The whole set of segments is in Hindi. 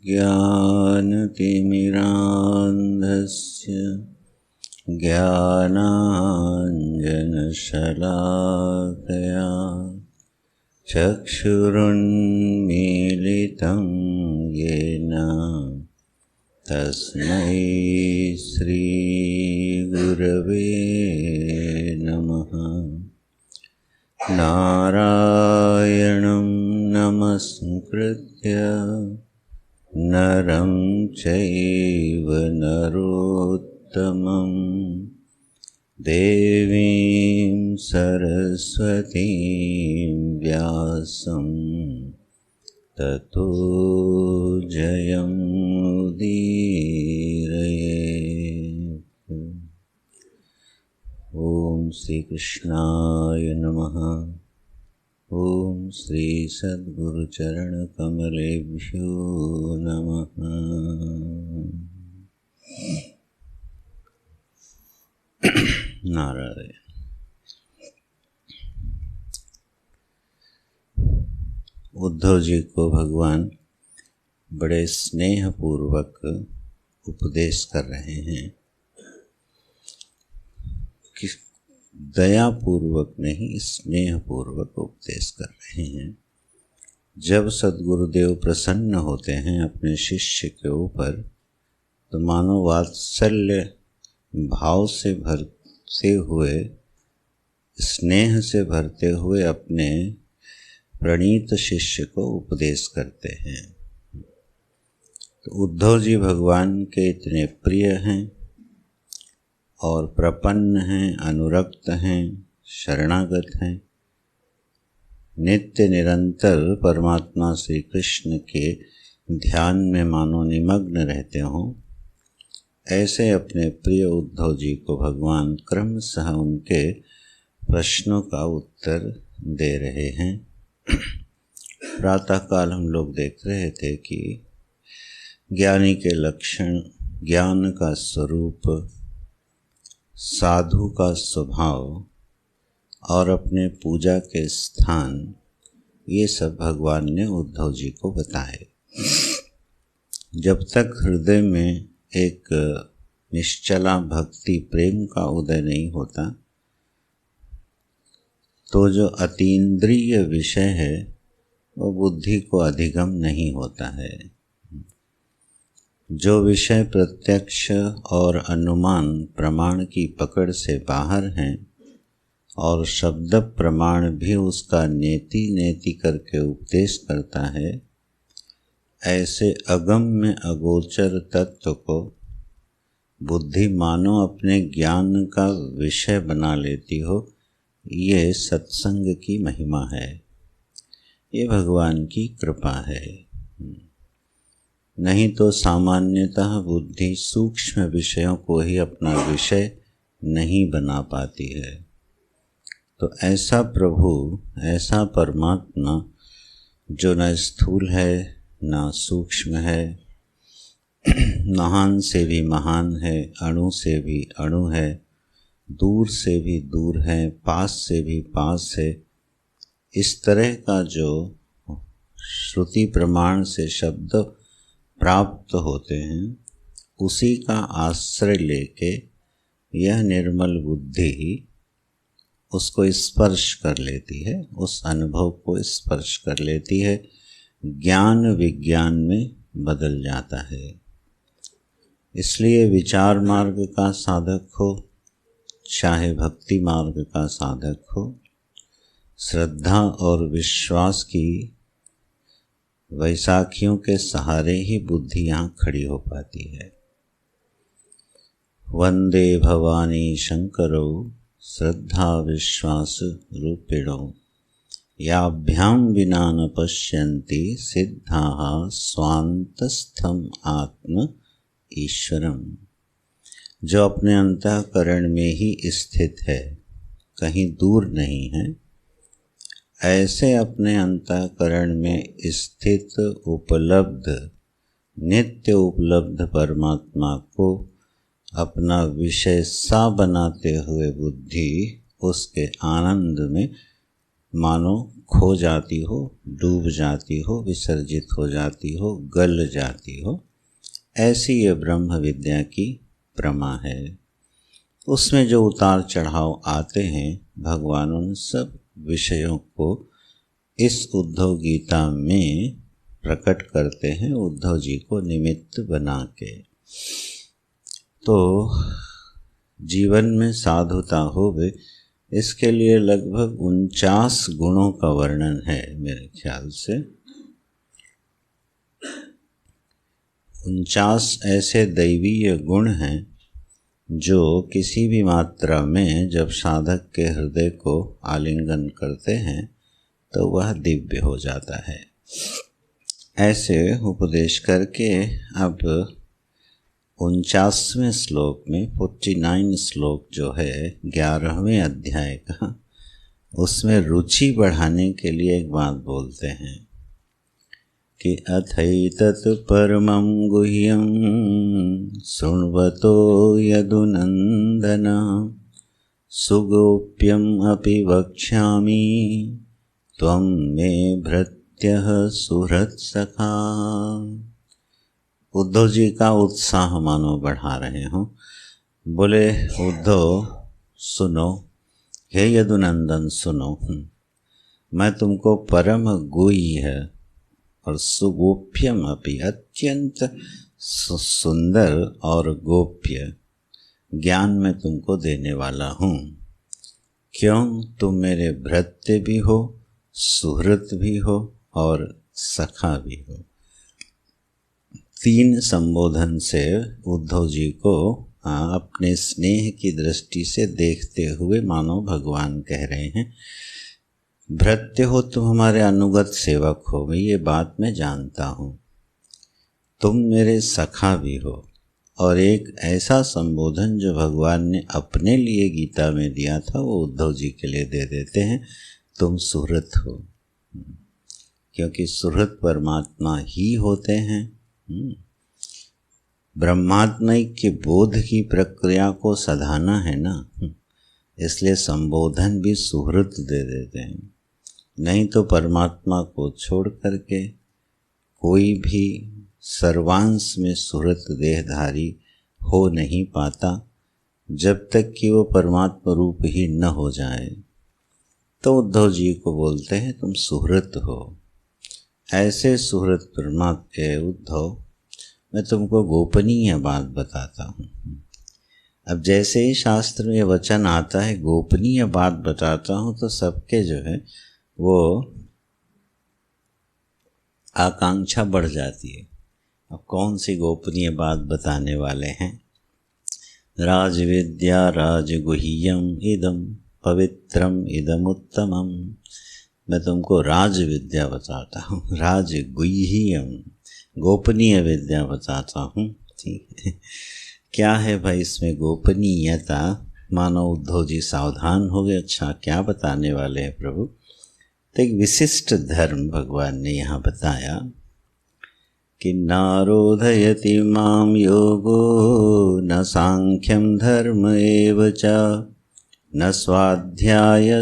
ज्ञानतिमिरान्धस्य ज्ञानाञ्जनशलाकया चक्षुरुन्मीलितं येन तस्मै श्रीगुरवे नमः। नारायणं नमस्कृत्य नरं चैव नरोत्तमं देवीं सरस्वतीं व्यासं ततो जयमुदीरये। ओम श्री कृष्णाय नमः। ओम श्री सद्गुरु चरण कमलेभ्यो नमः। नारायण। उद्धव जी को भगवान बड़े स्नेह पूर्वक उपदेश कर रहे हैं कि दया पूर्वक नहीं, स्नेह पूर्वक उपदेश कर रहे हैं। जब सद्गुरुदेव प्रसन्न होते हैं अपने शिष्य के ऊपर तो मानो वात्सल्य भाव से भरते हुए, स्नेह से भरते हुए अपने प्रणीत शिष्य को उपदेश करते हैं। तो उद्धव जी भगवान के इतने प्रिय हैं और प्रपन्न हैं, अनुरक्त हैं, शरणागत हैं, नित्य निरंतर परमात्मा श्री कृष्ण के ध्यान में मानो निमग्न रहते हों, ऐसे अपने प्रिय उद्धव जी को भगवान क्रमशः उनके प्रश्नों का उत्तर दे रहे हैं। प्रातःकाल हम लोग देख रहे थे कि ज्ञानी के लक्षण, ज्ञान का स्वरूप, साधु का स्वभाव और अपने पूजा के स्थान, ये सब भगवान ने उद्धव जी को बताए। जब तक हृदय में एक निश्चला भक्ति प्रेम का उदय नहीं होता तो जो अतीन्द्रिय विषय है वो बुद्धि को अधिगम नहीं होता है। जो विषय प्रत्यक्ष और अनुमान प्रमाण की पकड़ से बाहर हैं और शब्द प्रमाण भी उसका नेति नेति करके उपदेश करता है, ऐसे अगम्य अगोचर तत्व को बुद्धि मानो अपने ज्ञान का विषय बना लेती हो, ये सत्संग की महिमा है, ये भगवान की कृपा है। नहीं तो सामान्यतः बुद्धि सूक्ष्म विषयों को ही अपना विषय नहीं बना पाती है। तो ऐसा प्रभु, ऐसा परमात्मा जो न स्थूल है न सूक्ष्म है, महान से भी महान है, अणु से भी अणु है, दूर से भी दूर है, पास से भी पास है, इस तरह का जो श्रुति प्रमाण से शब्द प्राप्त होते हैं, उसी का आश्रय लेके यह निर्मल बुद्धि उसको स्पर्श कर लेती है, उस अनुभव को स्पर्श कर लेती है, ज्ञान विज्ञान में बदल जाता है। इसलिए विचार मार्ग का साधक हो, चाहे भक्ति मार्ग का साधक हो, श्रद्धा और विश्वास की वैसाखियों के सहारे ही बुद्धि यहाँ खड़ी हो पाती है। वंदे भवानी शंकरो श्रद्धा विश्वास रूपिणो याभ्यां विना न पश्यन्ति सिद्धाः स्वान्तस्थं आत्म ईश्वरम। जो अपने अंतःकरण में ही स्थित है, कहीं दूर नहीं है, ऐसे अपने अंतःकरण में स्थित उपलब्ध, नित्य उपलब्ध परमात्मा को अपना विषय सा बनाते हुए बुद्धि उसके आनंद में मानो खो जाती हो, डूब जाती हो, विसर्जित हो जाती हो, गल जाती हो। ऐसी ये ब्रह्म विद्या की प्रमा है। उसमें जो उतार चढ़ाव आते हैं, भगवान उन सब विषयों को इस उद्धव गीता में प्रकट करते हैं, उद्धव जी को निमित्त बना के। तो जीवन में साधुता होवे, इसके लिए लगभग 49 गुणों का वर्णन है मेरे ख्याल से। 49 ऐसे दैवीय गुण हैं जो किसी भी मात्रा में जब साधक के हृदय को आलिंगन करते हैं तो वह दिव्य हो जाता है। ऐसे उपदेश करके अब 49वें श्लोक में 49 श्लोक जो है 11वें अध्याय का, उसमें रुचि बढ़ाने के लिए एक बात बोलते हैं कि अथैतत् परमं गुह्यं शृण्वतो यदुनन्दन सुगोप्यम् अपि वक्ष्यामि त्वं मे भृत्यः सुहृत्सखा। उद्धव जी का उत्साह मानो बढ़ा रहे हों। बोले उद्धव सुनो, हे यदुनंदन सुनो, मैं तुमको परम गुह्य और सुगोप्यम अपि अत्यंत सुंदर और गोप्य ज्ञान में तुमको देने वाला हूँ। क्यों? तुम मेरे भृत्य भी हो, सुहृत भी हो और सखा भी हो। 3 संबोधन से उद्धव जी को अपने स्नेह की दृष्टि से देखते हुए मानो भगवान कह रहे हैं, भृत्य हो तुम, हमारे अनुगत सेवक हो, मैं ये बात मैं जानता हूँ। तुम मेरे सखा भी हो। और एक ऐसा संबोधन जो भगवान ने अपने लिए गीता में दिया था वो उद्धव जी के लिए दे देते हैं, तुम सुहृत हो। क्योंकि सुहृत परमात्मा ही होते हैं। ब्रह्मात्मैक्य बोध की प्रक्रिया को सधाना है ना, इसलिए संबोधन भी सुहृत दे देते हैं। नहीं तो परमात्मा को छोड़ करके कोई भी सर्वांश में सुहृत देहधारी हो नहीं पाता जब तक कि वो परमात्मा रूप ही न हो जाए। तो उद्धव जी को बोलते हैं तुम सुहृत हो। ऐसे सुहृत परमात्मा के उद्धव, मैं तुमको गोपनीय बात बताता हूँ। अब जैसे ही शास्त्र में वचन आता है गोपनीय बात बताता हूँ, तो सबके जो है वो आकांक्षा बढ़ जाती है। अब कौन सी गोपनीय बात बताने वाले हैं? राजविद्या राजगुह्यम इदम पवित्रम इदमुत्तमम। मैं तुमको राज विद्या बताता हूँ, राजगुह्यम गोपनीय विद्या बताता हूँ। ठीक है, क्या है भाई इसमें गोपनीयता? मानो उद्धव जी सावधान हो गए, अच्छा क्या बताने वाले हैं प्रभु? तो एक विशिष्ट धर्म भगवान ने यहाँ बताया कि नारोधयति माम योगो न सांख्यम धर्म एव च न स्वाध्यायस्तपस्त्यागो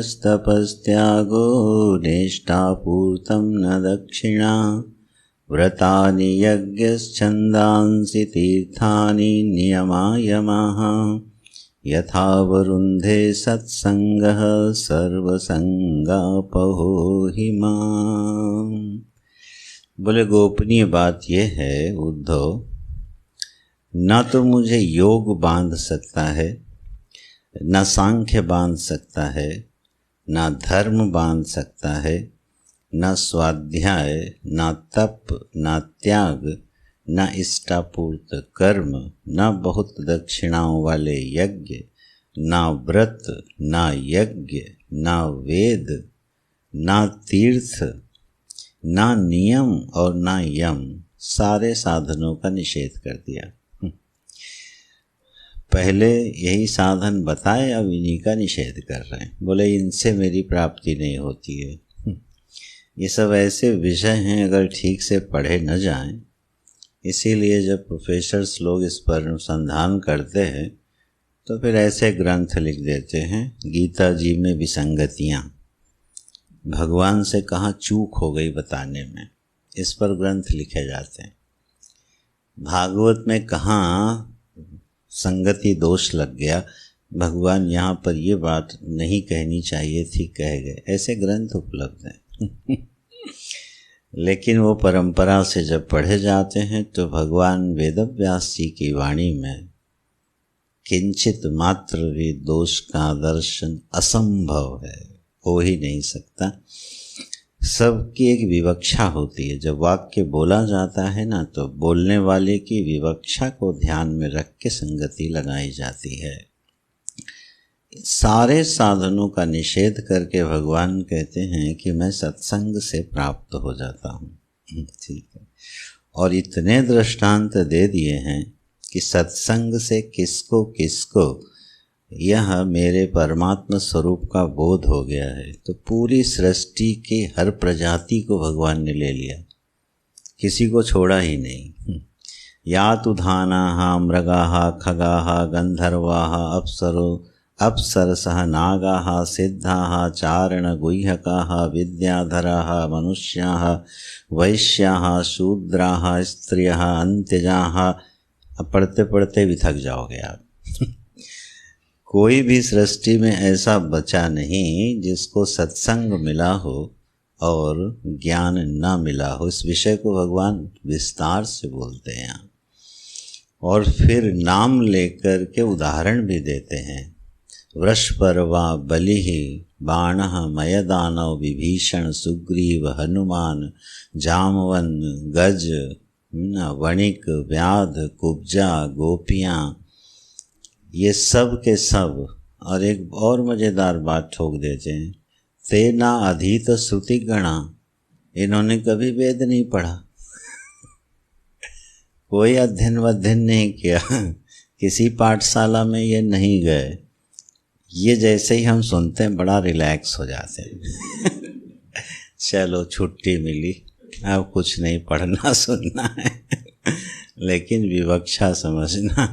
निष्ठापूर्तं न दक्षिणा व्रतानि यज्ञश्छन्दांसि तीर्थानि नियमायमाः यथा वरुन्धे सत्संगः सर्वसंगापहो हि माम्। बोले गोपनीय बात यह है उद्धव, न तो मुझे योग बांध सकता है, न सांख्य बांध सकता है, न धर्म बांध सकता है, न स्वाध्याय, न तप, न त्याग, न इष्टापूर्त कर्म, न बहुत दक्षिणाओं वाले यज्ञ, न व्रत, न यज्ञ, न वेद, न तीर्थ, न नियम और न यम, सारे साधनों का निषेध कर दिया। पहले यही साधन बताए, अब इन्हीं का निषेध कर रहे हैं। बोले इनसे मेरी प्राप्ति नहीं होती है। ये सब ऐसे विषय हैं अगर ठीक से पढ़े न जाएं, इसीलिए जब प्रोफेसर्स लोग इस पर अनुसंधान करते हैं तो फिर ऐसे ग्रंथ लिख देते हैं, गीता जी में विसंगतियाँ। भगवान से कहाँ चूक हो गई बताने में, इस पर ग्रंथ लिखे जाते हैं। भागवत में कहाँ संगति दोष लग गया, भगवान यहाँ पर ये बात नहीं कहनी चाहिए थी कह गए, ऐसे ग्रंथ उपलब्ध हैं। लेकिन वो परंपरा से जब पढ़े जाते हैं तो भगवान वेदव्यास जी की वाणी में किंचित मात्र भी दोष का दर्शन असंभव है, हो ही नहीं सकता। सबकी एक विवक्षा होती है, जब वाक्य बोला जाता है ना तो बोलने वाले की विवक्षा को ध्यान में रख के संगति लगाई जाती है। सारे साधनों का निषेध करके भगवान कहते हैं कि मैं सत्संग से प्राप्त हो जाता हूँ। ठीक है, और इतने दृष्टांत दे दिए हैं कि सत्संग से किसको किसको यह मेरे परमात्मा स्वरूप का बोध हो गया है, तो पूरी सृष्टि की हर प्रजाति को भगवान ने ले लिया, किसी को छोड़ा ही नहीं। या तो धानाः मृगाः खगाः गंधर्वाः अप्सरसः नागाः सिद्धाः चारणगुह्यकाः विद्याधराः मनुष्याः वैश्याः शूद्राः स्त्रियः अंत्यजाः। अब पढ़ते पढ़ते भी थक जाओगे आप। कोई भी सृष्टि में ऐसा बचा नहीं जिसको सत्संग मिला हो और ज्ञान न मिला हो। इस विषय को भगवान विस्तार से बोलते हैं और फिर नाम लेकर के उदाहरण भी देते हैं। वृषपर्वा बलिः बाणः मयदानव विभीषण सुग्रीव हनुमान जामवन गज वणिक व्याध कुब्जा गोपियाँ, ये सब के सब। और एक और मज़ेदार बात ठोक देते हैं, तेना अधीत श्रुति गणा, इन्होंने कभी वेद नहीं पढ़ा, कोई अध्ययन वध्ययन नहीं किया, किसी पाठशाला में ये नहीं गए। ये जैसे ही हम सुनते हैं बड़ा रिलैक्स हो जाते हैं। चलो छुट्टी मिली, अब कुछ नहीं पढ़ना सुनना है। लेकिन विवक्षा समझना,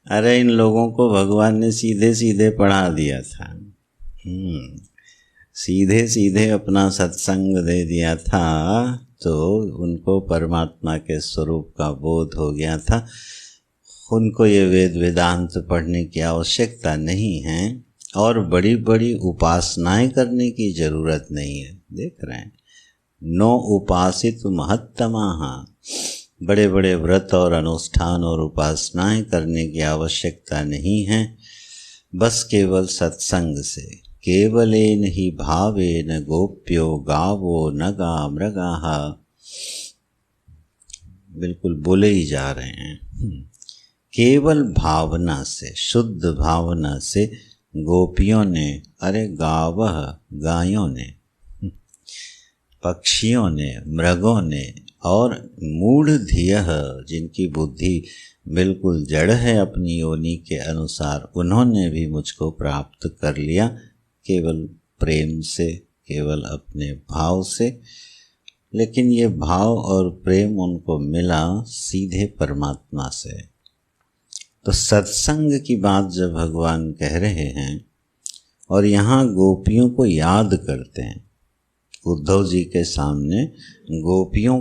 अरे इन लोगों को भगवान ने सीधे सीधे पढ़ा दिया था, सीधे सीधे अपना सत्संग दे दिया था, तो उनको परमात्मा के स्वरूप का बोध हो गया था। उनको ये वेद वेदांत पढ़ने की आवश्यकता नहीं है और बड़ी बड़ी उपासनाएं करने की ज़रूरत नहीं है। देख रहे हैं, नो उपासित महत्तमाः, बड़े बड़े व्रत और अनुष्ठान और उपासनाएं करने की आवश्यकता नहीं है। बस केवल सत्संग से, केवलेन ही भावेन गोप्यो गावो नगा मृगाः, बिल्कुल बोले ही जा रहे हैं। केवल भावना से, शुद्ध भावना से गोपियों ने, अरे गावः गायों ने, पक्षियों ने, मृगों ने और मूढ़ धियः, जिनकी बुद्धि बिल्कुल जड़ है अपनी योनि के अनुसार, उन्होंने भी मुझको प्राप्त कर लिया केवल प्रेम से, केवल अपने भाव से। लेकिन ये भाव और प्रेम उनको मिला सीधे परमात्मा से। तो सत्संग की बात जब भगवान कह रहे हैं और यहाँ गोपियों को याद करते हैं, उद्धव जी के सामने गोपियों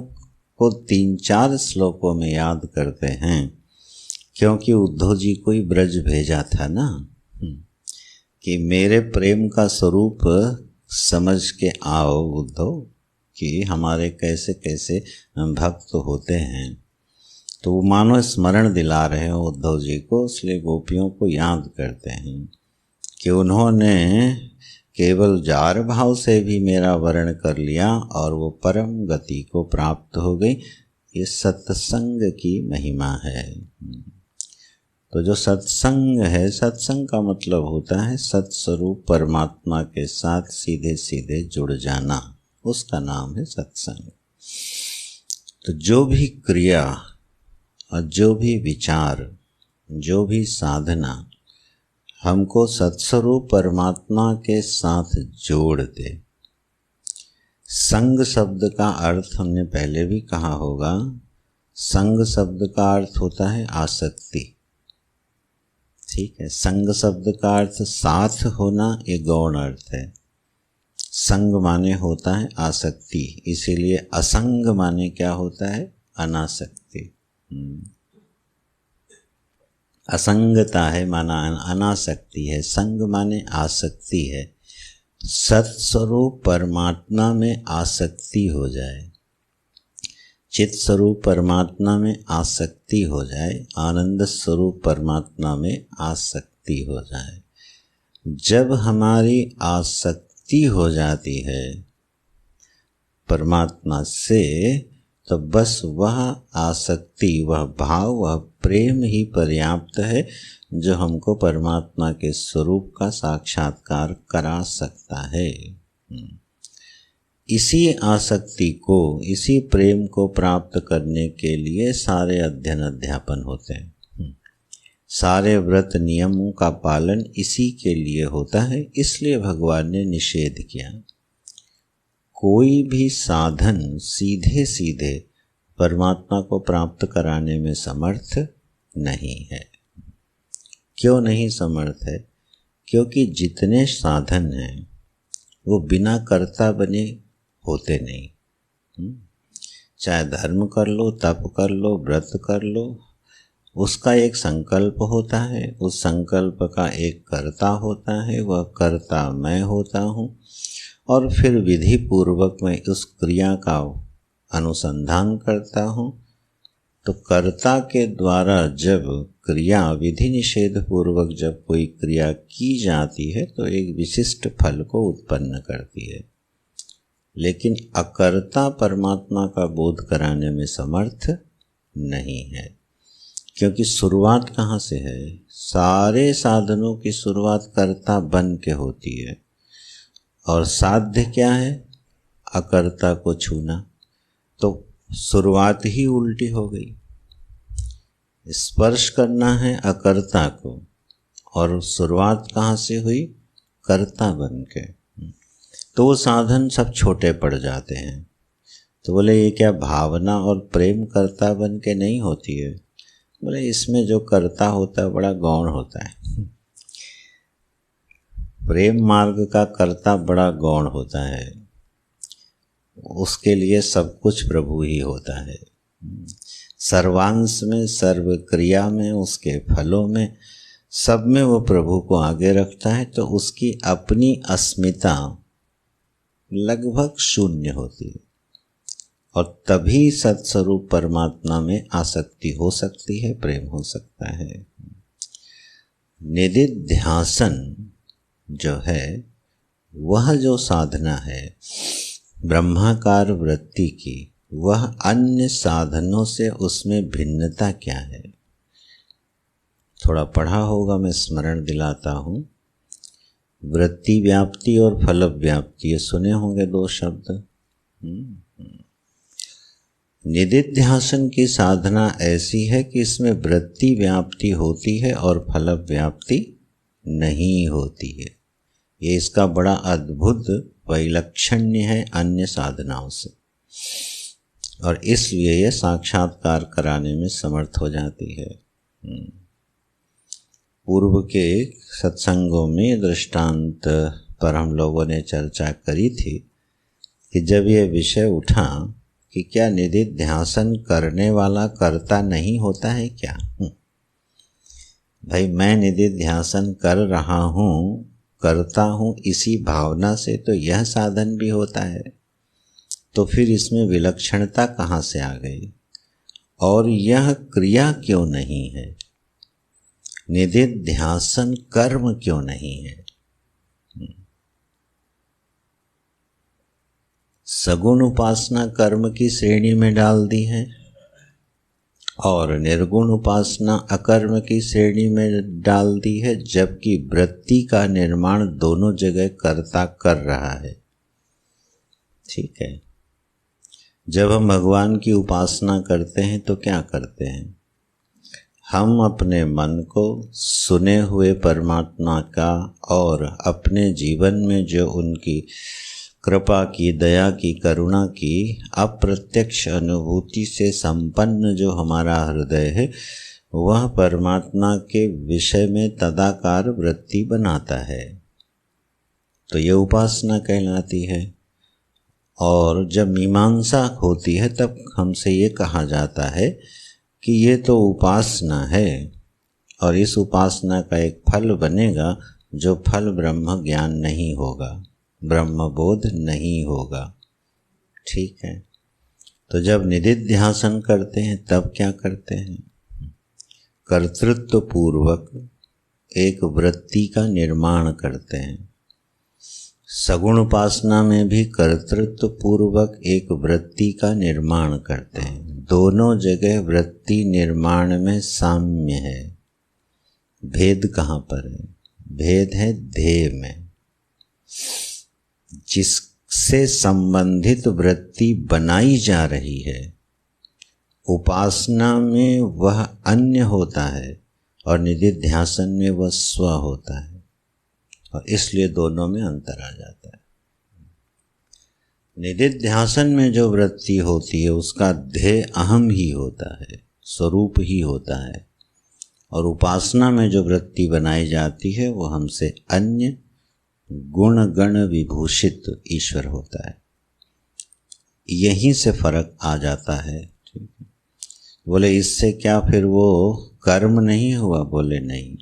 को 3-4 श्लोकों में याद करते हैं, क्योंकि उद्धव जी को ही ब्रज भेजा था ना, कि मेरे प्रेम का स्वरूप समझ के आओ उद्धव, कि हमारे कैसे कैसे भक्त होते हैं। तो वो मानो स्मरण दिला रहे हैं उद्धव जी को, इसलिए गोपियों को याद करते हैं कि उन्होंने केवल जार भाव से भी मेरा वर्ण कर लिया और वो परम गति को प्राप्त हो गई। ये सत्संग की महिमा है। तो जो सत्संग है, सत्संग का मतलब होता है सत्स्वरूप परमात्मा के साथ सीधे सीधे जुड़ जाना, उसका नाम है सत्संग। तो जो भी क्रिया और जो भी विचार, जो भी साधना हमको सत्स्वरूप परमात्मा के साथ जोड़ दे। संग शब्द का अर्थ हमने पहले भी कहा होगा, संग शब्द का अर्थ होता है आसक्ति। ठीक है, संग शब्द का अर्थ साथ होना, ये गौण अर्थ है। संग माने होता है आसक्ति, इसीलिए असंग माने क्या होता है? अनासक्ति। असंगता है माना अनासक्ति है, संग माने आसक्ति है। सत्स्वरूप परमात्मा में आसक्ति हो जाए, चित स्वरूप परमात्मा में आसक्ति हो जाए, आनंद स्वरूप परमात्मा में आसक्ति हो जाए। जब हमारी आसक्ति हो जाती है परमात्मा से, तो बस वह आसक्ति, वह भाव, वह प्रेम ही पर्याप्त है जो हमको परमात्मा के स्वरूप का साक्षात्कार करा सकता है। इसी आसक्ति को, इसी प्रेम को प्राप्त करने के लिए सारे अध्ययन अध्यापन होते हैं, सारे व्रत नियमों का पालन इसी के लिए होता है। इसलिए भगवान ने निषेध किया। कोई भी साधन सीधे सीधे परमात्मा को प्राप्त कराने में समर्थ नहीं है। क्यों नहीं समर्थ है? क्योंकि जितने साधन हैं वो बिना कर्ता बने होते नहीं। चाहे धर्म कर लो, तप कर लो, व्रत कर लो, उसका एक संकल्प होता है, उस संकल्प का एक कर्ता होता है, वह कर्ता मैं होता हूँ। और फिर विधि पूर्वक मैं उस क्रिया का अनुसंधान करता हूँ। तो कर्ता के द्वारा जब क्रिया विधि निषेध पूर्वक जब कोई क्रिया की जाती है तो एक विशिष्ट फल को उत्पन्न करती है, लेकिन अकर्ता परमात्मा का बोध कराने में समर्थ नहीं है। क्योंकि शुरुआत कहाँ से है? सारे साधनों की शुरुआत कर्ता बन के होती है, और साध्य क्या है? अकर्ता को छूना। तो शुरुआत ही उल्टी हो गई। स्पर्श करना है अकर्ता को, और शुरुआत कहाँ से हुई? कर्ता बन के। तो वो साधन सब छोटे पड़ जाते हैं। तो बोले ये क्या भावना और प्रेम कर्ता बन के नहीं होती है? बोले इसमें जो कर्ता होता है बड़ा गौण होता है। प्रेम मार्ग का कर्ता बड़ा गौण होता है, उसके लिए सब कुछ प्रभु ही होता है। सर्वांश में, सर्व क्रिया में, उसके फलों में, सब में वो प्रभु को आगे रखता है। तो उसकी अपनी अस्मिता लगभग शून्य होती है, और तभी सत्स्वरूप परमात्मा में आसक्ति हो सकती है, प्रेम हो सकता है। निदिध्यासन जो है, वह जो साधना है ब्रह्माकार वृत्ति की, वह अन्य साधनों से उसमें भिन्नता क्या है? थोड़ा पढ़ा होगा, मैं स्मरण दिलाता हूँ। वृत्ति व्याप्ति और फल व्याप्ति, ये सुने होंगे दो शब्द। निदिध्यासन की साधना ऐसी है कि इसमें वृत्ति व्याप्ति होती है और फल व्याप्ति नहीं होती है। ये इसका बड़ा अद्भुत वैलक्षण्य है अन्य साधनाओं से, और इसलिए ये साक्षात्कार कराने में समर्थ हो जाती है। पूर्व के सत्संगों में दृष्टांत पर हम लोगों ने चर्चा करी थी कि जब ये विषय उठा कि क्या निदिध्यासन करने वाला कर्ता नहीं होता है क्या? भाई मैं निदिध्यासन कर रहा हूँ, करता हूँ इसी भावना से, तो यह साधन भी होता है। तो फिर इसमें विलक्षणता कहाँ से आ गई? और यह क्रिया क्यों नहीं है? निदिध्यासन कर्म क्यों नहीं है? सगुण उपासना कर्म की श्रेणी में डाल दी है, और निर्गुण उपासना अकर्म की श्रेणी में डाल दी है, जबकि वृत्ति का निर्माण दोनों जगह कर्ता कर रहा है। ठीक है। जब हम भगवान की उपासना करते हैं तो क्या करते हैं? हम अपने मन को सुने हुए परमात्मा का और अपने जीवन में जो उनकी कृपा की, दया की, करुणा की अप्रत्यक्ष अनुभूति से संपन्न जो हमारा हृदय है, वह परमात्मा के विषय में तदाकार वृत्ति बनाता है। तो ये उपासना कहलाती है। और जब मीमांसा होती है तब हमसे ये कहा जाता है कि ये तो उपासना है और इस उपासना का एक फल बनेगा जो फल ब्रह्म ज्ञान नहीं होगा, ब्रह्म बोध नहीं होगा। ठीक है, तो जब निदिध्यासन करते हैं तब क्या करते हैं? कर्तृत्व पूर्वक एक वृत्ति का निर्माण करते हैं। सगुण उपासना में भी कर्तृत्व पूर्वक एक वृत्ति का निर्माण करते हैं। दोनों जगह वृत्ति निर्माण में साम्य है। भेद कहाँ पर है? भेद है ध्येय में। जिससे संबंधित वृत्ति बनाई जा रही है, उपासना में वह अन्य होता है और निदिध्यासन में वह स्व होता है, और इसलिए दोनों में अंतर आ जाता है। निदिध्यासन में जो वृत्ति होती है उसका ध्येय अहम ही होता है, स्वरूप ही होता है, और उपासना में जो वृत्ति बनाई जाती है वो हमसे अन्य गुण गण विभूषित ईश्वर होता है। यहीं से फर्क आ जाता है। ठीक है, बोले इससे क्या फिर वो कर्म नहीं हुआ? बोले नहीं।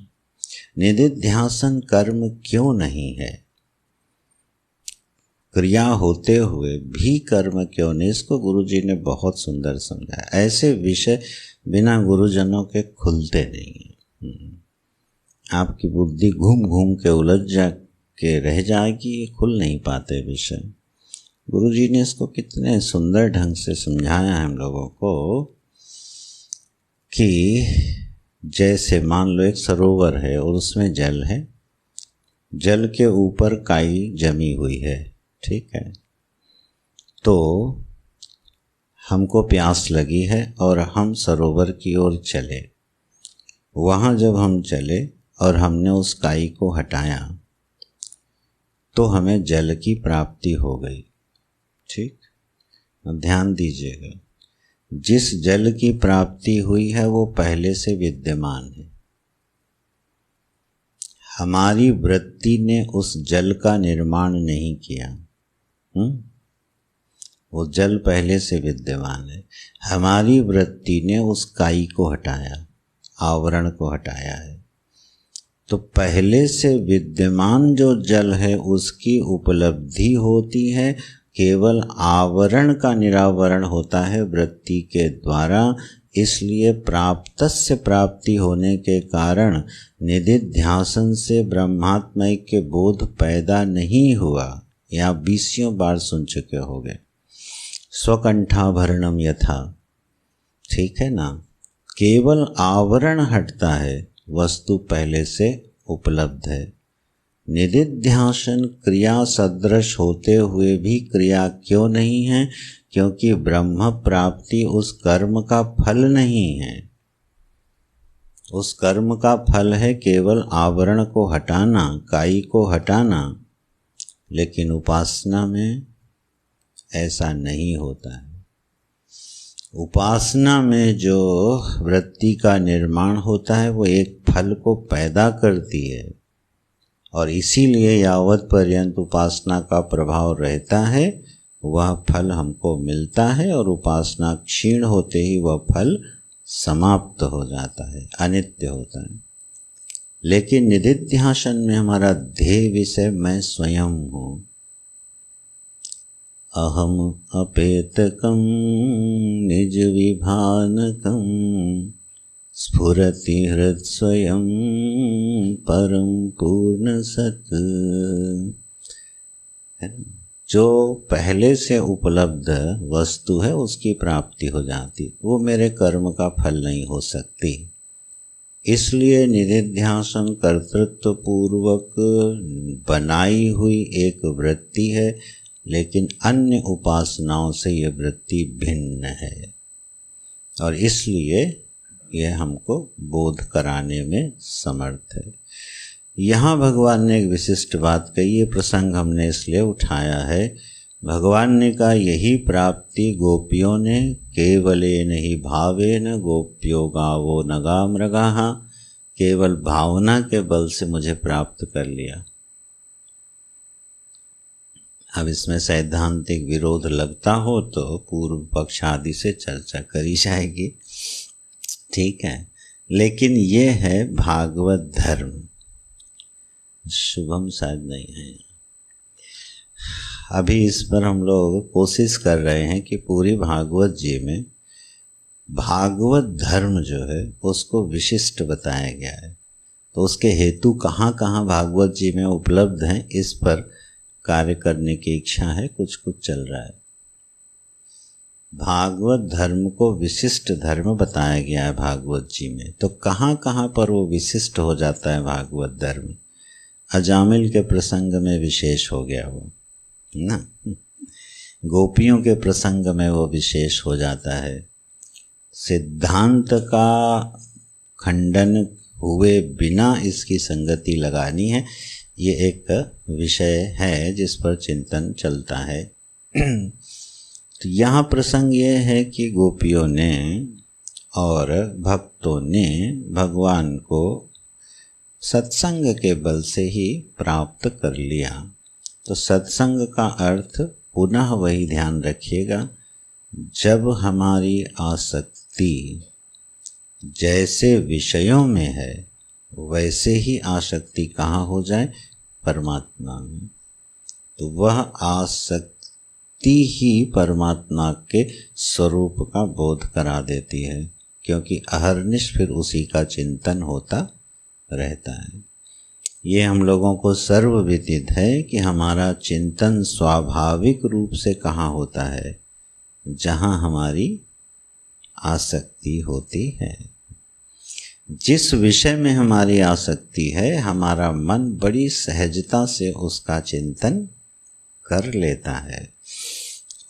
निदिध्यासन कर्म क्यों नहीं है? क्रिया होते हुए भी कर्म क्यों नहीं? इसको गुरुजी ने बहुत सुंदर समझाया। ऐसे विषय बिना गुरुजनों के खुलते नहीं हैं। आपकी बुद्धि घूम घूम के उलझ जा के रह जाएगी, ये खुल नहीं पाते विषय। गुरुजी ने इसको कितने सुंदर ढंग से समझाया है हम लोगों को कि जैसे मान लो एक सरोवर है और उसमें जल है, जल के ऊपर काई जमी हुई है। ठीक है, तो हमको प्यास लगी है और हम सरोवर की ओर चले। वहाँ जब हम चले और हमने उस काई को हटाया तो हमें जल की प्राप्ति हो गई। ठीक, ध्यान दीजिएगा, जिस जल की प्राप्ति हुई है वो पहले से विद्यमान है। हमारी वृत्ति ने उस जल का निर्माण नहीं किया। वो जल पहले से विद्यमान है। हमारी वृत्ति ने उस काई को हटाया, आवरण को हटाया है। तो पहले से विद्यमान जो जल है उसकी उपलब्धि होती है, केवल आवरण का निरावरण होता है वृत्ति के द्वारा। इसलिए प्राप्तस्य प्राप्ति होने के कारण निदिध्यासन से ब्रह्मात्मय के बोध पैदा नहीं हुआ। या 20 बार सुन चुके होंगे, स्वकंठाभरणम यथा। ठीक है ना, केवल आवरण हटता है, वस्तु पहले से उपलब्ध है। निदिध्यासन क्रिया सदृश होते हुए भी क्रिया क्यों नहीं है? क्योंकि ब्रह्म प्राप्ति उस कर्म का फल नहीं है। उस कर्म का फल है केवल आवरण को हटाना, काई को हटाना। लेकिन उपासना में ऐसा नहीं होता है। उपासना में जो वृत्ति का निर्माण होता है वो एक फल को पैदा करती है, और इसीलिए यावत पर्यंत उपासना का प्रभाव रहता है वह फल हमको मिलता है, और उपासना क्षीण होते ही वह फल समाप्त हो जाता है, अनित्य होता है। लेकिन निदिध्यासन में हमारा ध्येय विषय मैं स्वयं हूँ। अहम अपेतकं निज विभानकं स्फुरति हृद स्वयं परम पूर्ण सत। जो पहले से उपलब्ध वस्तु है उसकी प्राप्ति हो जाती, वो मेरे कर्म का फल नहीं हो सकती। इसलिए निदिध्यासन कर्तृत्व पूर्वक बनाई हुई एक वृत्ति है, लेकिन अन्य उपासनाओं से ये वृत्ति भिन्न है, और इसलिए यह हमको बोध कराने में समर्थ है। यहाँ भगवान ने एक विशिष्ट बात कही, ये प्रसंग हमने इसलिए उठाया है। भगवान ने कहा यही प्राप्ति गोपियों ने केवलेन ही भावेन गोप्यो गावो नगा मृगाः, केवल भावना के बल से मुझे प्राप्त कर लिया। अब इसमें सैद्धांतिक विरोध लगता हो तो पूर्व पक्ष आदि से चर्चा करी जाएगी, ठीक है। लेकिन ये है भागवत धर्म। शुभम शायद नहीं है अभी। इस पर हम लोग कोशिश कर रहे हैं कि पूरी भागवत जी में भागवत धर्म जो है उसको विशिष्ट बताया गया है। तो उसके हेतु कहाँ कहाँ भागवत जी में उपलब्ध हैं, इस पर कार्य करने की इच्छा है, कुछ कुछ चल रहा है। भागवत धर्म को विशिष्ट धर्म बताया गया है भागवत जी में। तो कहाँ कहाँ पर वो विशिष्ट हो जाता है भागवत धर्म? अजामिल के प्रसंग में विशेष हो गया वो ना, गोपियों के प्रसंग में वो विशेष हो जाता है। सिद्धांत का खंडन हुए बिना इसकी संगति लगानी है, ये एक विषय है जिस पर चिंतन चलता है। तो यहाँ प्रसंग ये है कि गोपियों ने और भक्तों ने भगवान को सत्संग के बल से ही प्राप्त कर लिया। तो सत्संग का अर्थ पुनः वही ध्यान रखिएगा, जब हमारी आसक्ति जैसे विषयों में है वैसे ही आसक्ति कहाँ हो जाए? परमात्मा में। तो वह आसक्ति ही परमात्मा के स्वरूप का बोध करा देती है, क्योंकि अहर्निश फिर उसी का चिंतन होता रहता है। ये हम लोगों को सर्वविदित है कि हमारा चिंतन स्वाभाविक रूप से कहाँ होता है? जहाँ हमारी आसक्ति होती है। जिस विषय में हमारी आसक्ति है, हमारा मन बड़ी सहजता से उसका चिंतन कर लेता है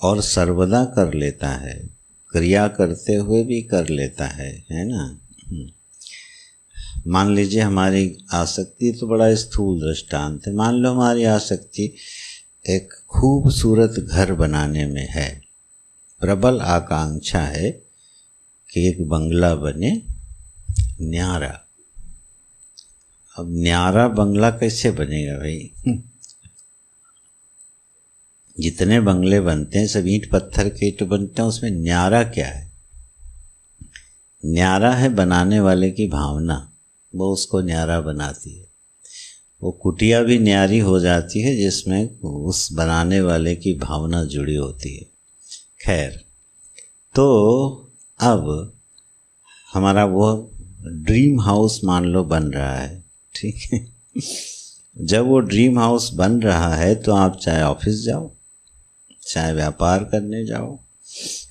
और सर्वदा कर लेता है, क्रिया करते हुए भी कर लेता है ना। मान लीजिए हमारी आसक्ति तो बड़ा स्थूल दृष्टांत है। मान लो हमारी आसक्ति एक खूबसूरत घर बनाने में है, प्रबल आकांक्षा है कि एक बंगला बने न्यारा। अब न्यारा बंगला कैसे बनेगा भाई? जितने बंगले बनते हैं सब ईंट पत्थर के तो बनते हैं, उसमें न्यारा क्या है? न्यारा है बनाने वाले की भावना, वो उसको न्यारा बनाती है। वो कुटिया भी न्यारी हो जाती है जिसमें उस बनाने वाले की भावना जुड़ी होती है। खैर, तो अब हमारा वो ड्रीम हाउस मान लो बन रहा है, ठीक है। जब वो ड्रीम हाउस बन रहा है तो आप चाहे ऑफिस जाओ, चाहे व्यापार करने जाओ,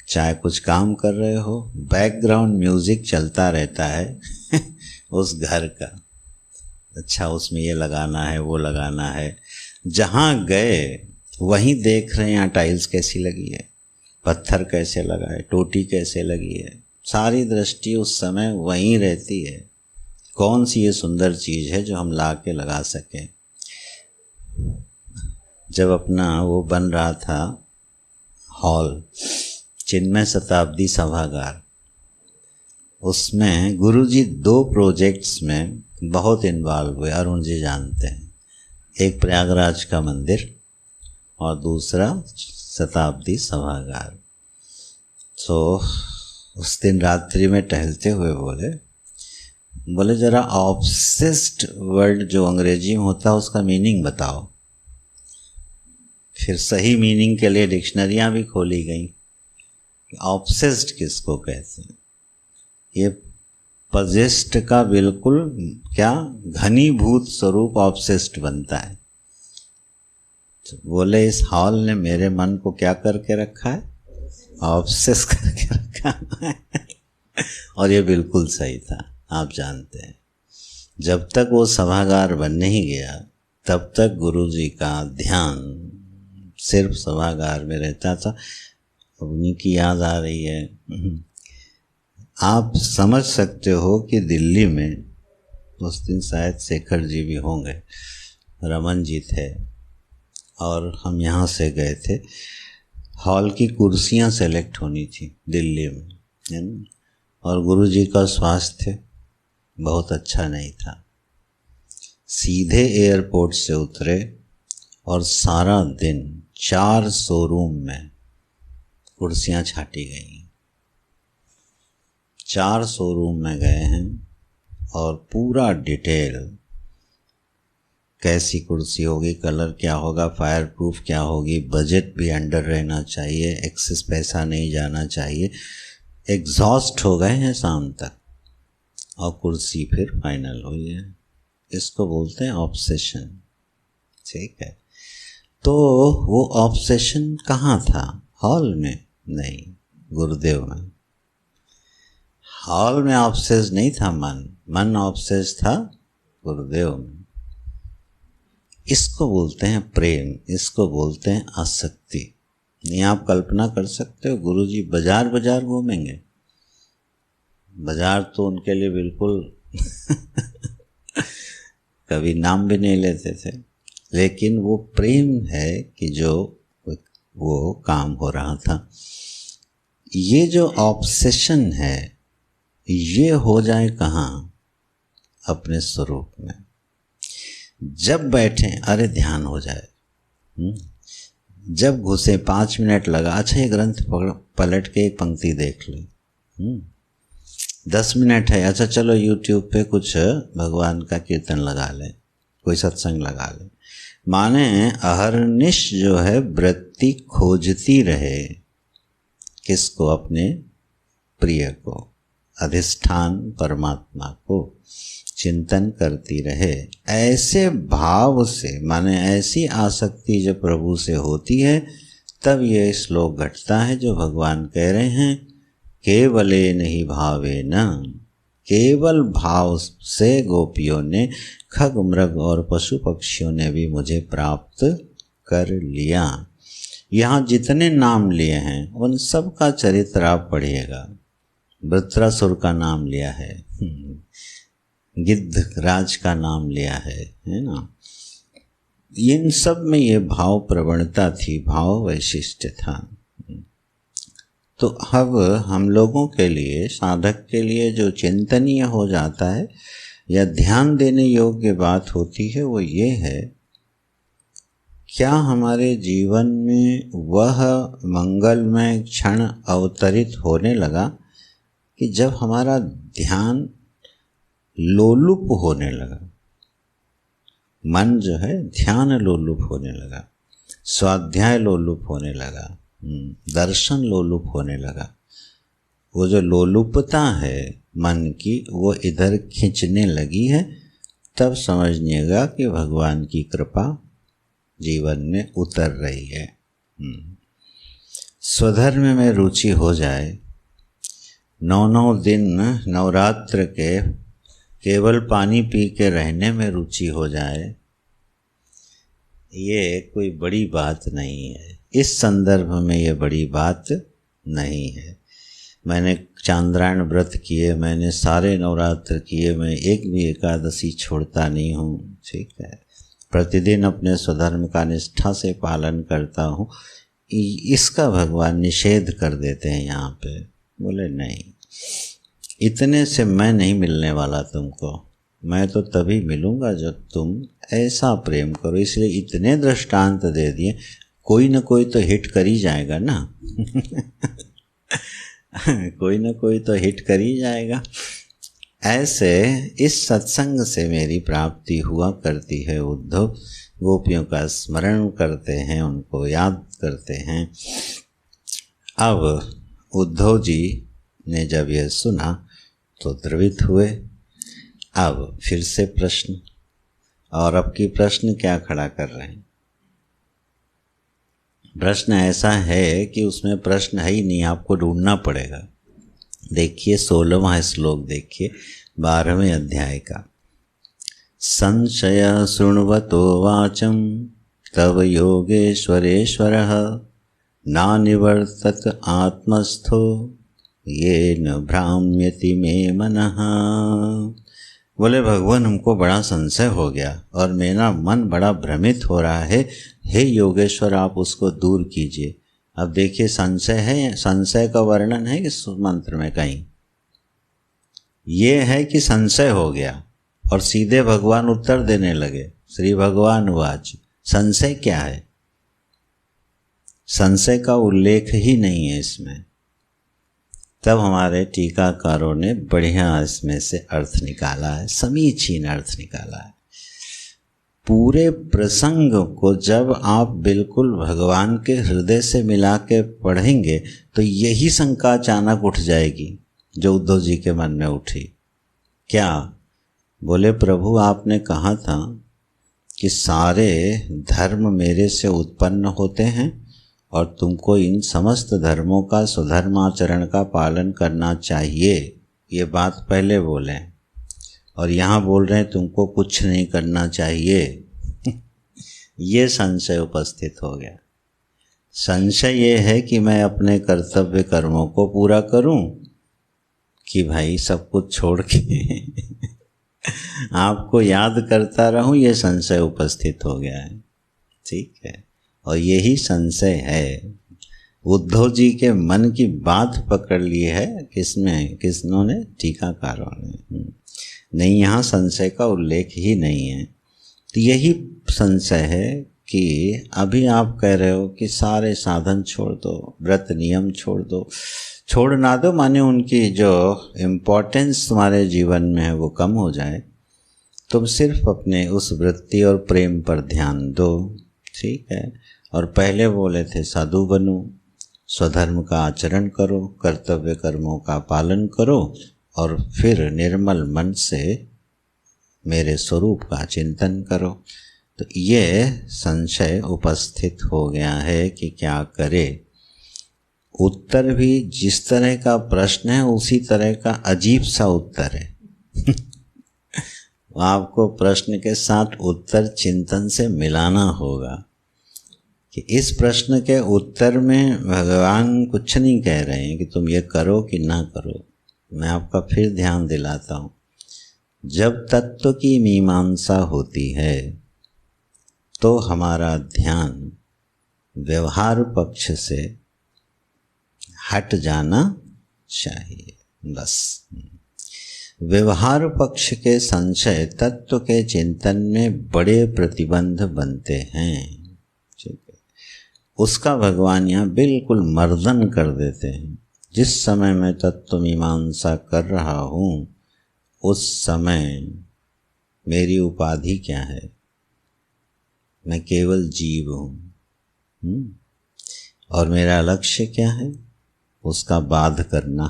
चाहे कुछ काम कर रहे हो, बैकग्राउंड म्यूजिक चलता रहता है उस घर का। अच्छा, उसमें ये लगाना है, वो लगाना है। जहाँ गए वहीं देख रहे हैं यहाँ टाइल्स कैसी लगी है, पत्थर कैसे लगा है, टोटी कैसे लगी है। सारी दृष्टि उस समय वहीं रहती है, कौन सी ये सुंदर चीज़ है जो हम ला के लगा सकें। जब अपना वो बन रहा था हॉल, चिन्मय शताब्दी सभागार, उसमें गुरुजी 2 प्रोजेक्ट्स में बहुत इन्वॉल्व हुए, अरुण जी जानते हैं। एक प्रयागराज का मंदिर और दूसरा शताब्दी सभागार। तो उस दिन रात्रि में टहलते हुए बोले ज़रा ऑब्सेस्ड वर्ड जो अंग्रेजी में होता है उसका मीनिंग बताओ। फिर सही मीनिंग के लिए डिक्शनरियाँ भी खोली गई। ऑब्सेस्ड किसको कहते हैं? ये पजेस्ट का बिल्कुल क्या घनीभूत स्वरूप ऑब्सेस्ड बनता है। तो बोले इस हॉल ने मेरे मन को क्या करके रखा है? ऑब्सेस करके रखा है। और ये बिल्कुल सही था। आप जानते हैं, जब तक वो सभागार बन नहीं गया तब तक गुरुजी का ध्यान सिर्फ सभागार में रहता था। उन्हीं की याद आ रही है। आप समझ सकते हो कि दिल्ली में उस दिन शायद शेखर जी भी होंगे, रमन जी थे और हम यहाँ से गए थे। हॉल की कुर्सियाँ सेलेक्ट होनी थी दिल्ली में, है ना। और गुरुजी का स्वास्थ्य बहुत अच्छा नहीं था। सीधे एयरपोर्ट से उतरे और सारा दिन 4 शोरूम में कुर्सियां छाटी गई। 4 शोरूम में गए हैं और पूरा डिटेल, कैसी कुर्सी होगी, कलर क्या होगा, फायर प्रूफ क्या होगी, बजट भी अंडर रहना चाहिए, एक्सेस पैसा नहीं जाना चाहिए। एग्जॉस्ट हो गए हैं शाम तक और कुर्सी फिर फाइनल हुई है। इसको बोलते हैं ऑब्सेशन। ठीक है, तो वो ऑब्सेशन कहाँ था? हॉल में नहीं, गुरुदेव में। हॉल में ऑब्सेस नहीं था मन ऑब्सेस था गुरुदेव में। इसको बोलते हैं प्रेम, इसको बोलते हैं आसक्ति। नहीं, आप कल्पना कर सकते हो गुरुजी बाजार बाजार घूमेंगे? बाजार तो उनके लिए बिल्कुल कभी नाम भी नहीं लेते थे, लेकिन वो प्रेम है कि जो वो काम हो रहा था। ये जो ऑब्सेशन है ये हो जाए कहाँ? अपने स्वरूप में। जब बैठे अरे ध्यान हो जाए, जब घुसे 5 मिनट लगा, अच्छा ये ग्रंथ पलट के एक पंक्ति देख ले, 10 मिनट है, अच्छा चलो यूट्यूब पे कुछ भगवान का कीर्तन लगा ले, कोई सत्संग लगा ले। माने अहरनिश जो है वृत्ति खोजती रहे, किसको? अपने प्रिय को, अधिष्ठान परमात्मा को चिंतन करती रहे। ऐसे भाव से, माने ऐसी आसक्ति जब प्रभु से होती है, तब ये श्लोक घटता है जो भगवान कह रहे हैं, केवले नहीं भावे न। केवल भाव से गोपियों ने, खग मृग और पशु पक्षियों ने भी मुझे प्राप्त कर लिया। यहाँ जितने नाम लिए हैं उन सब का चरित्र आप पढ़िएगा। वृत्रासुर का नाम लिया है, गिद्ध राज का नाम लिया है ना। इन सब में ये भाव प्रवणता थी, भाव वैशिष्ट्य था। तो अब हम लोगों के लिए, साधक के लिए जो चिंतनीय हो जाता है या ध्यान देने योग्य बात होती है वो ये है, क्या हमारे जीवन में वह मंगलमय क्षण अवतरित होने लगा कि जब हमारा ध्यान लोलुप होने लगा, मन जो है ध्यान लोलुप होने लगा, स्वाध्याय लोलुप होने लगा, दर्शन लोलुप होने लगा। वो जो लोलुपता है मन की, वो इधर खींचने लगी है, तब समझिएगा कि भगवान की कृपा जीवन में उतर रही है। स्वधर्म में रुचि हो जाए, 9 दिन नवरात्र के केवल पानी पी के रहने में रुचि हो जाए, ये कोई बड़ी बात नहीं है। इस संदर्भ में ये बड़ी बात नहीं है। मैंने चांद्रायण व्रत किए, मैंने सारे नवरात्र किए, मैं एक भी एकादशी छोड़ता नहीं हूँ, ठीक है, प्रतिदिन अपने स्वधर्म का निष्ठा से पालन करता हूँ, इसका भगवान निषेध कर देते हैं यहाँ पे। बोले नहीं, इतने से मैं नहीं मिलने वाला तुमको, मैं तो तभी मिलूँगा जब तुम ऐसा प्रेम करो। इसलिए इतने दृष्टांत दे दिए, कोई न कोई तो हिट कर ही जाएगा ना कोई न कोई तो हिट कर ही जाएगा। ऐसे इस सत्संग से मेरी प्राप्ति हुआ करती है। उद्धव गोपियों का स्मरण करते हैं, उनको याद करते हैं। अब उद्धव जी ने जब यह सुना तो द्रवित हुए। अब फिर से प्रश्न, और अब की प्रश्न क्या खड़ा कर रहे हैं? प्रश्न ऐसा है कि उसमें प्रश्न है ही नहीं, आपको ढूंढना पड़ेगा। देखिए 16वां श्लोक देखिए 12वें अध्याय का। संशय शृण्वतो वाचम तव योगेश्वरेश्वरः नानिवर्तत आत्मस्थो येन भ्राम्यति मे मनः। बोले भगवान हमको बड़ा संशय हो गया और मेरा मन बड़ा भ्रमित हो रहा है, हे योगेश्वर आप उसको दूर कीजिए। अब देखिए संशय है, संशय का वर्णन है इस मंत्र में कहीं। ये है कि संशय हो गया और सीधे भगवान उत्तर देने लगे। श्री भगवान वाच, संशय क्या है? संशय का उल्लेख ही नहीं है इसमें। तब हमारे टीकाकारों ने बढ़िया इसमें से अर्थ निकाला है, समीचीन अर्थ निकाला है। पूरे प्रसंग को जब आप बिल्कुल भगवान के हृदय से मिला के पढ़ेंगे तो यही शंका अचानक उठ जाएगी जो उद्धव जी के मन में उठी। क्या? बोले प्रभु आपने कहा था कि सारे धर्म मेरे से उत्पन्न होते हैं और तुमको इन समस्त धर्मों का स्वधर्माचरण का पालन करना चाहिए। ये बात पहले बोले और यहाँ बोल रहे हैं तुमको कुछ नहीं करना चाहिए। ये संशय उपस्थित हो गया। संशय ये है कि मैं अपने कर्तव्य कर्मों को पूरा करूं कि भाई सब कुछ छोड़ के आपको याद करता रहूं, ये संशय उपस्थित हो गया है। ठीक है, और यही संशय है। उद्धव जी के मन की बात पकड़ ली है किसने? टीकाकारों ने। नहीं, यहाँ संशय का उल्लेख ही नहीं है। तो यही संशय है कि अभी आप कह रहे हो कि सारे साधन छोड़ दो, व्रत नियम छोड़ दो। छोड़ ना दो माने उनकी जो इम्पोर्टेंस तुम्हारे जीवन में है वो कम हो जाए। तुम सिर्फ अपने उस वृत्ति और प्रेम पर ध्यान दो। ठीक है, और पहले बोले थे साधु बनो, स्वधर्म का आचरण करो, कर्तव्य कर्मों का पालन करो और फिर निर्मल मन से मेरे स्वरूप का चिंतन करो। तो ये संशय उपस्थित हो गया है कि क्या करे। उत्तर भी जिस तरह का प्रश्न है उसी तरह का अजीब सा उत्तर है। आपको प्रश्न के साथ उत्तर चिंतन से मिलाना होगा कि इस प्रश्न के उत्तर में भगवान कुछ नहीं कह रहे हैं कि तुम ये करो कि ना करो। मैं आपका फिर ध्यान दिलाता हूँ, जब तत्व की मीमांसा होती है तो हमारा ध्यान व्यवहार पक्ष से हट जाना चाहिए। बस व्यवहार पक्ष के संशय तत्व के चिंतन में बड़े प्रतिबंध बनते हैं। ठीक है, उसका भगवान यहाँ बिल्कुल मर्दन कर देते हैं। जिस समय मैं तत्व मीमांसा कर रहा हूँ उस समय मेरी उपाधि क्या है? मैं केवल जीव हूँ। और मेरा लक्ष्य क्या है? उसका बाध करना,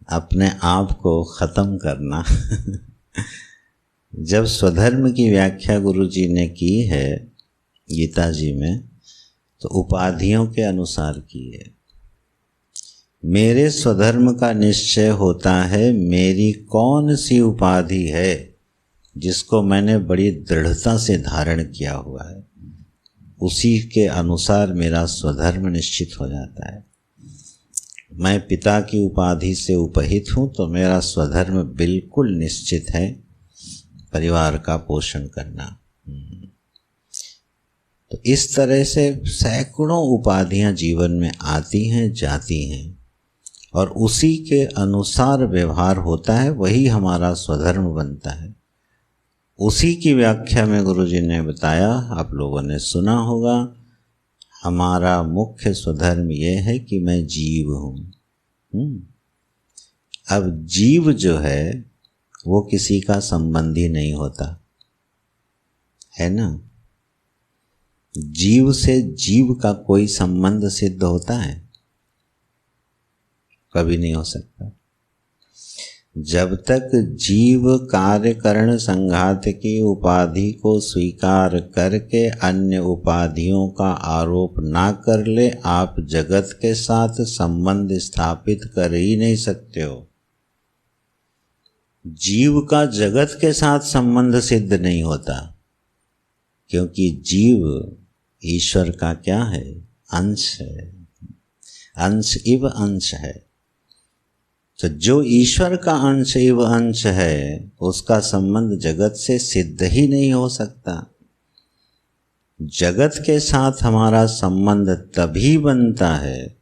अपने आप को ख़त्म करना। जब स्वधर्म की व्याख्या गुरु जी ने की है गीता जी में तो उपाधियों के अनुसार की है। मेरे स्वधर्म का निश्चय होता है मेरी कौन सी उपाधि है जिसको मैंने बड़ी दृढ़ता से धारण किया हुआ है, उसी के अनुसार मेरा स्वधर्म निश्चित हो जाता है। मैं पिता की उपाधि से उपहित हूँ तो मेरा स्वधर्म बिल्कुल निश्चित है, परिवार का पोषण करना। तो इस तरह से सैकड़ों उपाधियाँ जीवन में आती हैं जाती हैं और उसी के अनुसार व्यवहार होता है, वही हमारा स्वधर्म बनता है। उसी की व्याख्या में गुरुजी ने बताया, आप लोगों ने सुना होगा, हमारा मुख्य स्वधर्म ये है कि मैं जीव हूँ। अब जीव जो है वो किसी का संबंधी नहीं होता है ना। जीव से जीव का कोई संबंध सिद्ध होता है? कभी नहीं हो सकता। जब तक जीव कार्यकरण संघात की उपाधि को स्वीकार करके अन्य उपाधियों का आरोप ना कर ले, आप जगत के साथ संबंध स्थापित कर ही नहीं सकते हो। जीव का जगत के साथ संबंध सिद्ध नहीं होता, क्योंकि जीव ईश्वर का क्या है? अंश है, अंश इव अंश है। तो जो ईश्वर का अंश एव अंश है उसका संबंध जगत से सिद्ध ही नहीं हो सकता। जगत के साथ हमारा संबंध तभी बनता है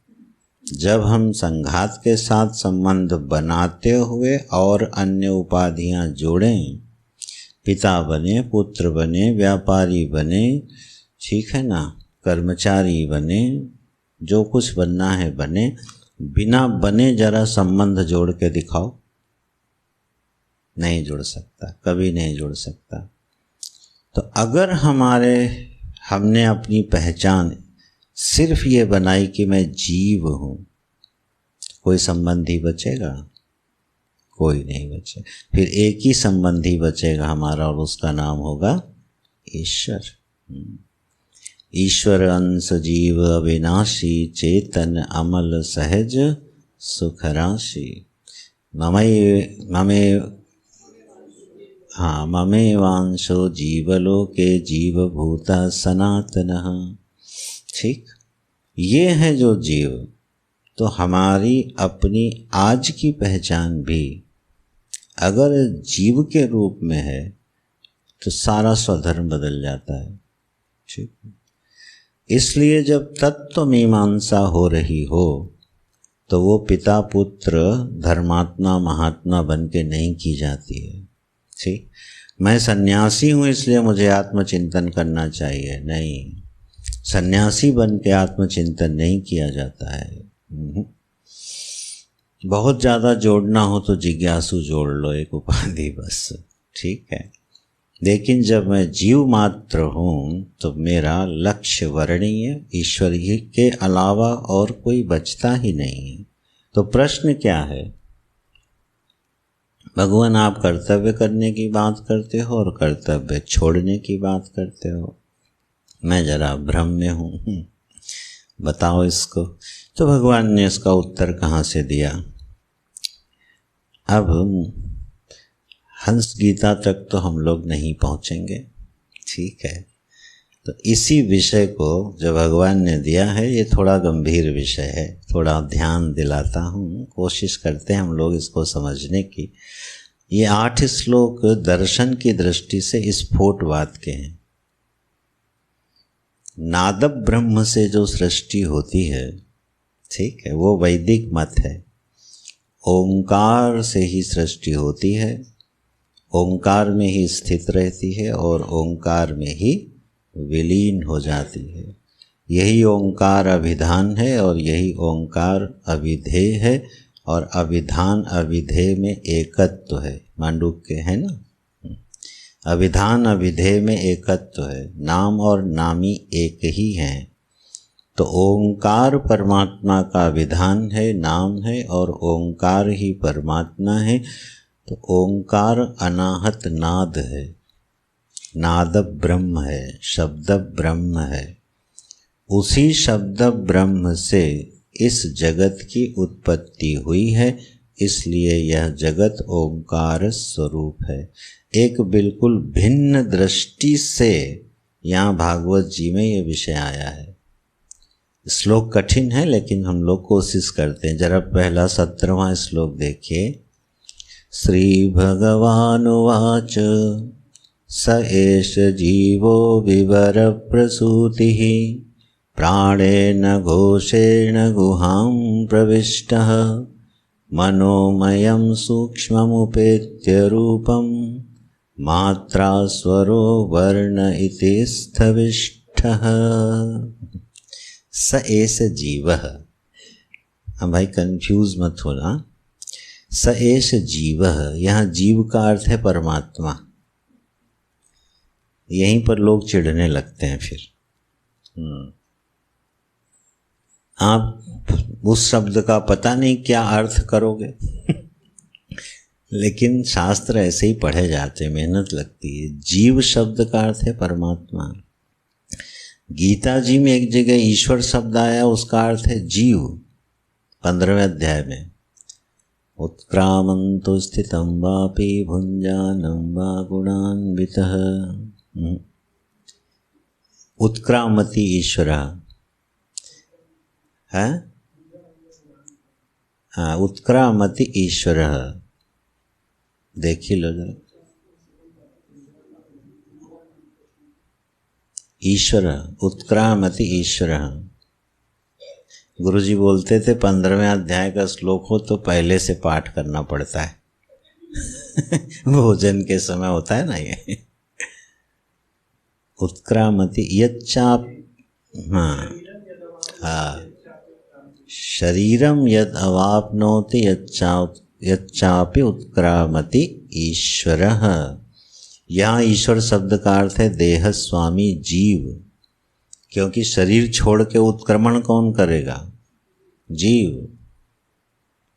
जब हम संघात के साथ संबंध बनाते हुए और अन्य उपाधियां जोड़ें, पिता बने, पुत्र बने, व्यापारी बने, ठीक है ना, कर्मचारी बने, जो कुछ बनना है बने, बिना बने जरा संबंध जोड़ के दिखाओ, नहीं जुड़ सकता, कभी नहीं जुड़ सकता। तो अगर हमने अपनी पहचान सिर्फ ये बनाई कि मैं जीव हूँ, कोई संबंधी बचेगा? कोई नहीं बचे। फिर एक ही संबंधी बचेगा हमारा, और उसका नाम होगा ईश्वर। ईश्वर अंश जीव अविनाशी, चेतन अमल सहज सुख राशि। ममेवांशो जीवलोके जीवभूता सनातनः। ठीक, ये है जो जीव। तो हमारी अपनी आज की पहचान भी अगर जीव के रूप में है तो सारा स्वधर्म बदल जाता है। ठीक, इसलिए जब तत्व मीमांसा हो रही हो तो वो पिता पुत्र धर्मात्मा महात्मा बन के नहीं की जाती है। ठीक, मैं सन्यासी हूँ इसलिए मुझे आत्मचिंतन करना चाहिए, नहीं, सन्यासी बन के आत्मचिंतन नहीं किया जाता है। बहुत ज़्यादा जोड़ना हो तो जिज्ञासु जोड़ लो, एक उपाधि बस, ठीक है। लेकिन जब मैं जीव मात्र हूँ तो मेरा लक्ष्य वर्णीय ईश्वर ही के अलावा और कोई बचता ही नहीं है। तो प्रश्न क्या है? भगवान, आप कर्तव्य करने की बात करते हो और कर्तव्य छोड़ने की बात करते हो, मैं जरा भ्रम में हूँ, बताओ इसको। तो भगवान ने इसका उत्तर कहाँ से दिया? अब हंस गीता तक तो हम लोग नहीं पहुँचेंगे, ठीक है। तो इसी विषय को जो भगवान ने दिया है, ये थोड़ा गंभीर विषय है, थोड़ा ध्यान दिलाता हूँ, कोशिश करते हैं हम लोग इसको समझने की। ये 8 श्लोक दर्शन की दृष्टि से स्फोटवाद के हैं। नाद ब्रह्म से जो सृष्टि होती है, ठीक है, वो वैदिक मत है। ओंकार से ही सृष्टि होती है, ओंकार में ही स्थित रहती है और ओंकार में ही विलीन हो जाती है। यही ओंकार अभिधान है और यही ओंकार अभिधेय है, और अभिधान अभिधेय में एकत्व है। मांडुक्य है ना, अभिधान अभिधेय में एकत्व है, नाम और नामी एक ही हैं। तो ओंकार परमात्मा का विधान है, नाम है, और ओंकार ही परमात्मा है। तो ओंकार अनाहत नाद है, नाद ब्रह्म है, शब्द ब्रह्म है। उसी शब्द ब्रह्म से इस जगत की उत्पत्ति हुई है, इसलिए यह जगत ओंकार स्वरूप है। एक बिल्कुल भिन्न दृष्टि से यहाँ भागवत जी में ये विषय आया है। श्लोक कठिन है लेकिन हम लोग कोशिश करते हैं। जरा पहला 17वां श्लोक देखिए। श्री भगवानुवाच स एष जीवो विवर प्रसूतिः प्राणेन घोषेण गुहां प्रविष्टः मनोमयं सूक्ष्ममुपेत्य रूपं मात्रा स्वरो वर्ण इति स्थविष्ठः। स एष जीवः। हम भाई कंफ्यूज मत होना। स एष जीवः, यहाँ जीव का अर्थ है परमात्मा। यहीं पर लोग चिढ़ने लगते हैं फिर। आप उस शब्द का पता नहीं क्या अर्थ करोगे लेकिन शास्त्र ऐसे ही पढ़े जाते, मेहनत लगती है। जीव शब्द का अर्थ है परमात्मा। गीता जी में एक जगह ईश्वर शब्द आया, उसका अर्थ है जीव। 15वें अध्याय में उत्क्रामंतो स्थितं वापि भुञ्जानं वा गुणान्वितः। उत्क्रामति ईश्वरः है, हाँ, उत्क्रामति ईश्वरः। देखी लो जरा, ईश्वर उत्क्रामति ईश्वरः। गुरुजी बोलते थे 15वें अध्याय का श्लोक हो तो पहले से पाठ करना पड़ता है भोजन के समय होता है ना ये। उत्क्रामति हाँ हाँ, शरीरम यद अवाप्नोति यच्चापि उत्क्रामति ईश्वरः। यहाँ ईश्वर शब्द का अर्थ है देह स्वामी जीव, क्योंकि शरीर छोड़ के उत्क्रमण कौन करेगा? जीव।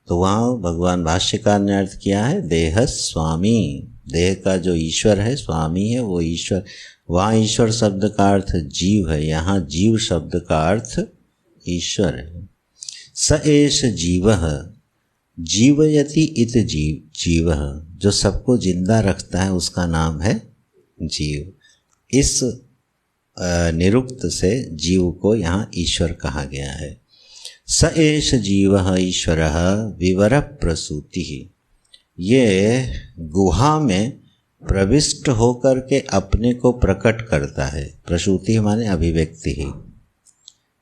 तो वहाँ भगवान भाष्यकार ने अर्थ किया है देह स्वामी, देह का जो ईश्वर है, स्वामी है वो ईश्वर। वहाँ ईश्वर शब्द का अर्थ जीव है, यहाँ जीव शब्द का अर्थ ईश्वर है। स एष जीवः जीवयति इत जीवः, जो सबको जिंदा रखता है उसका नाम है जीव। इस निरुक्त से जीव को यहाँ ईश्वर कहा गया है। स एष जीवः ईश्वरः विवर प्रसूतिः, ये गुहा में प्रविष्ट होकर के अपने को प्रकट करता है। प्रसूति माने अभिव्यक्ति ही।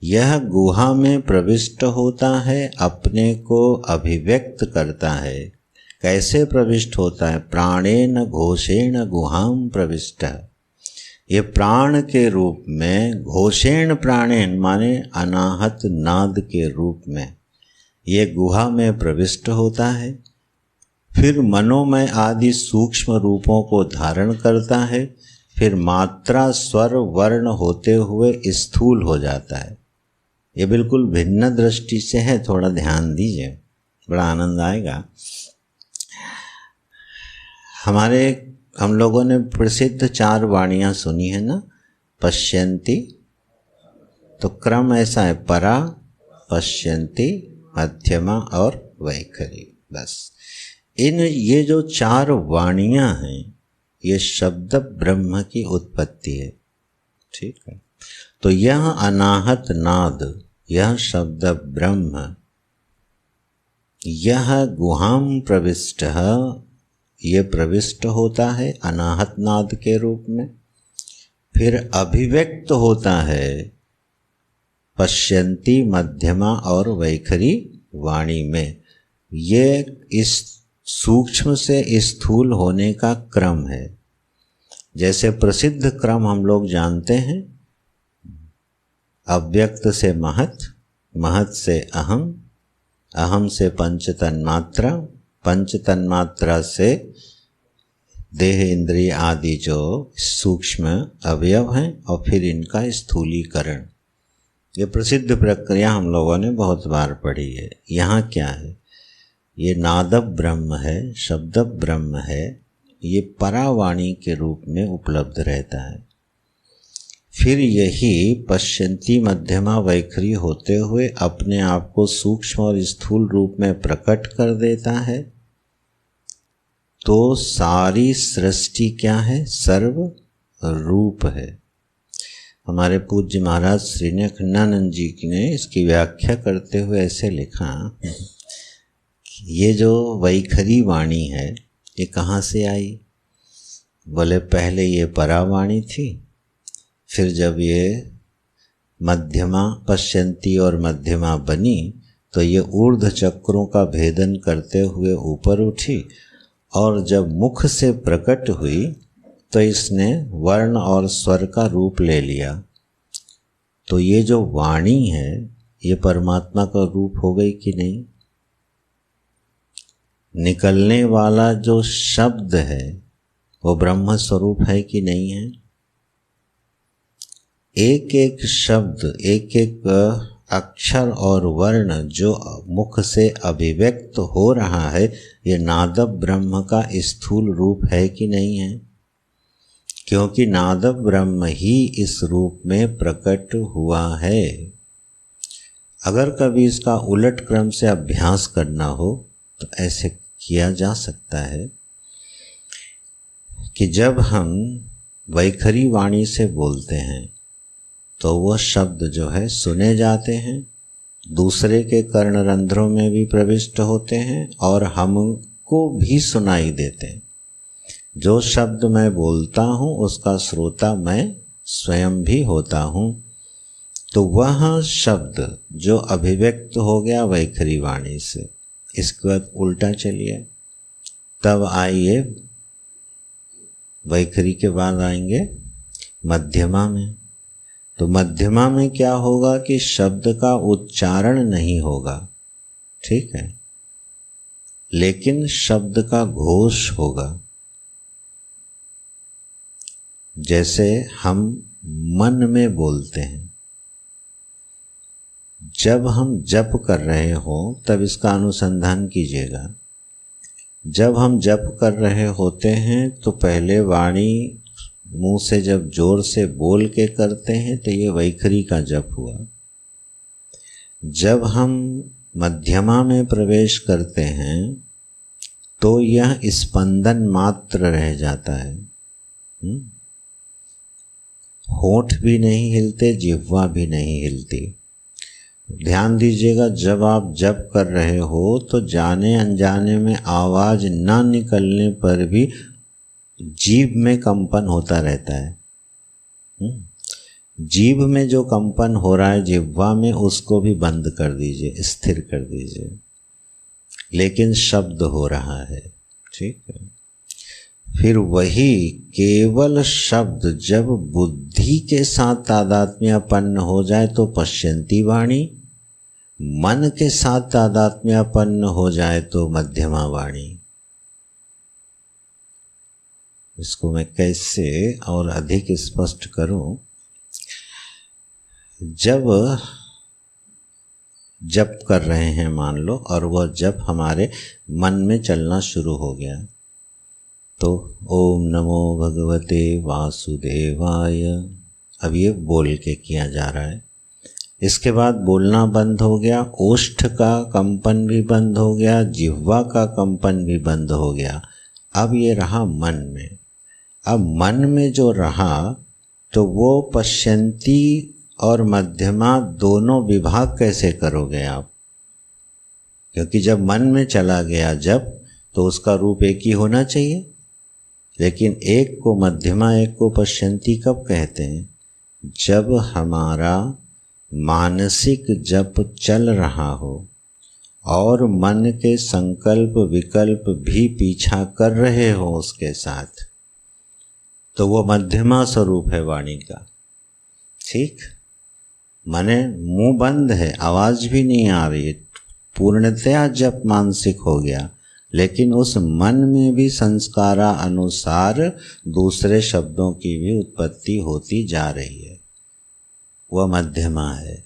यह गुहा में प्रविष्ट होता है, अपने को अभिव्यक्त करता है। कैसे प्रविष्ट होता है? प्राणेन घोषेण गुहाम प्रविष्ट। ये प्राण के रूप में, घोषेण प्राणेन माने अनाहत नाद के रूप में ये गुहा में प्रविष्ट होता है। फिर मनोमय आदि सूक्ष्म रूपों को धारण करता है। फिर मात्रा स्वर वर्ण होते हुए स्थूल हो जाता है। ये बिल्कुल भिन्न दृष्टि से है, थोड़ा ध्यान दीजिए, बड़ा आनंद आएगा। हम लोगों ने प्रसिद्ध 4 वाणियाँ सुनी है ना, पश्यन्ति, तो क्रम ऐसा है परा, पश्यन्ति, मध्यमा और वैखरी। बस ये जो 4 वाणियाँ हैं ये शब्द ब्रह्म की उत्पत्ति है। ठीक है, तो यह अनाहत नाद, यह शब्द ब्रह्म, यह गुहाम प्रविष्ट, ये प्रविष्ट होता है अनाहत नाद के रूप में। फिर अभिव्यक्त होता है पश्यन्ति, मध्यमा और वैखरी वाणी में। ये इस सूक्ष्म से स्थूल होने का क्रम है। जैसे प्रसिद्ध क्रम हम लोग जानते हैं, अव्यक्त से महत, महत से अहम, अहम से पंच तन्मात्रा, पंच तन्मात्रा से देह इंद्रिय आदि जो सूक्ष्म अवयव हैं, और फिर इनका स्थूलीकरण। ये प्रसिद्ध प्रक्रिया हम लोगों ने बहुत बार पढ़ी है। यहाँ क्या है? ये नाद ब्रह्म है, शब्द ब्रह्म है, ये परावाणी के रूप में उपलब्ध रहता है। फिर यही पश्यन्ति, मध्यमा, वैखरी होते हुए अपने आप को सूक्ष्म और स्थूल रूप में प्रकट कर देता है। तो सारी सृष्टि क्या है? सर्व रूप है। हमारे पूज्य महाराज श्री खन्नानंद जी ने इसकी व्याख्या करते हुए ऐसे लिखा, ये जो वैखरी वाणी है ये कहाँ से आई? बोले पहले ये परावाणी थी, फिर जब ये मध्यमा, पश्यन्ति और मध्यमा बनी तो ये ऊर्ध्व चक्रों का भेदन करते हुए ऊपर उठी, और जब मुख से प्रकट हुई तो इसने वर्ण और स्वर का रूप ले लिया। तो ये जो वाणी है ये परमात्मा का रूप हो गई कि नहीं? निकलने वाला जो शब्द है वो ब्रह्म स्वरूप है कि नहीं है? एक एक शब्द, एक एक अक्षर और वर्ण जो मुख से अभिव्यक्त हो रहा है, ये नाद ब्रह्म का स्थूल रूप है कि नहीं है? क्योंकि नाद ब्रह्म ही इस रूप में प्रकट हुआ है। अगर कभी इसका उलट क्रम से अभ्यास करना हो तो ऐसे किया जा सकता है कि जब हम वैखरी वाणी से बोलते हैं तो वह शब्द जो है सुने जाते हैं, दूसरे के कर्ण रंध्रों में भी प्रविष्ट होते हैं और हमको भी सुनाई देते हैं। जो शब्द मैं बोलता हूँ उसका श्रोता मैं स्वयं भी होता हूँ। तो वह शब्द जो अभिव्यक्त हो गया वैखरी वाणी से, इसके बाद उल्टा चलिए, तब आइए वैखरी के बाद आएंगे मध्यमा में। तो मध्यमा में क्या होगा कि शब्द का उच्चारण नहीं होगा, ठीक है, लेकिन शब्द का घोष होगा। जैसे हम मन में बोलते हैं, जब हम जप कर रहे हो तब इसका अनुसंधान कीजिएगा। जब हम जप कर रहे होते हैं तो पहले वाणी मुंह से जब जोर से बोल के करते हैं तो ये वैखरी का जप हुआ। जब हम मध्यमा में प्रवेश करते हैं तो यह स्पंदन मात्र रह जाता है। होंठ भी नहीं हिलते, जिह्वा भी नहीं हिलती। ध्यान दीजिएगा, जब आप जप कर रहे हो तो जाने अनजाने में आवाज ना निकलने पर भी जीभ में कंपन होता रहता है। जीभ में जो कंपन हो रहा है जिह्वा में, उसको भी बंद कर दीजिए, स्थिर कर दीजिए, लेकिन शब्द हो रहा है, ठीक है। फिर वही केवल शब्द जब बुद्धि के साथ तादात्म्यपन्न हो जाए तो पश्यंती वाणी, मन के साथ तादात्म्यपन्न हो जाए तो मध्यमा वाणी। इसको मैं कैसे और अधिक स्पष्ट करूं? जब कर रहे हैं मान लो, और वह जब हमारे मन में चलना शुरू हो गया तो ओम नमो भगवते वासुदेवाय, अब ये बोल के किया जा रहा है। इसके बाद बोलना बंद हो गया, ओष्ठ का कंपन भी बंद हो गया, जिह्वा का कंपन भी बंद हो गया। अब ये रहा मन में। अब मन में जो रहा तो वो पश्यंती और मध्यमा दोनों विभाग कैसे करोगे आप? क्योंकि जब मन में चला गया जब, तो उसका रूप एक ही होना चाहिए, लेकिन एक को मध्यमा एक को पश्यंती कब कहते हैं? जब हमारा मानसिक जप चल रहा हो और मन के संकल्प विकल्प भी पीछा कर रहे हो उसके साथ, तो वो मध्यमा स्वरूप है वाणी का, ठीक। माने मुंह बंद है, आवाज भी नहीं आ रही है, पूर्णतया जप मानसिक हो गया, लेकिन उस मन में भी संस्कारा अनुसार दूसरे शब्दों की भी उत्पत्ति होती जा रही है, वह मध्यमा है।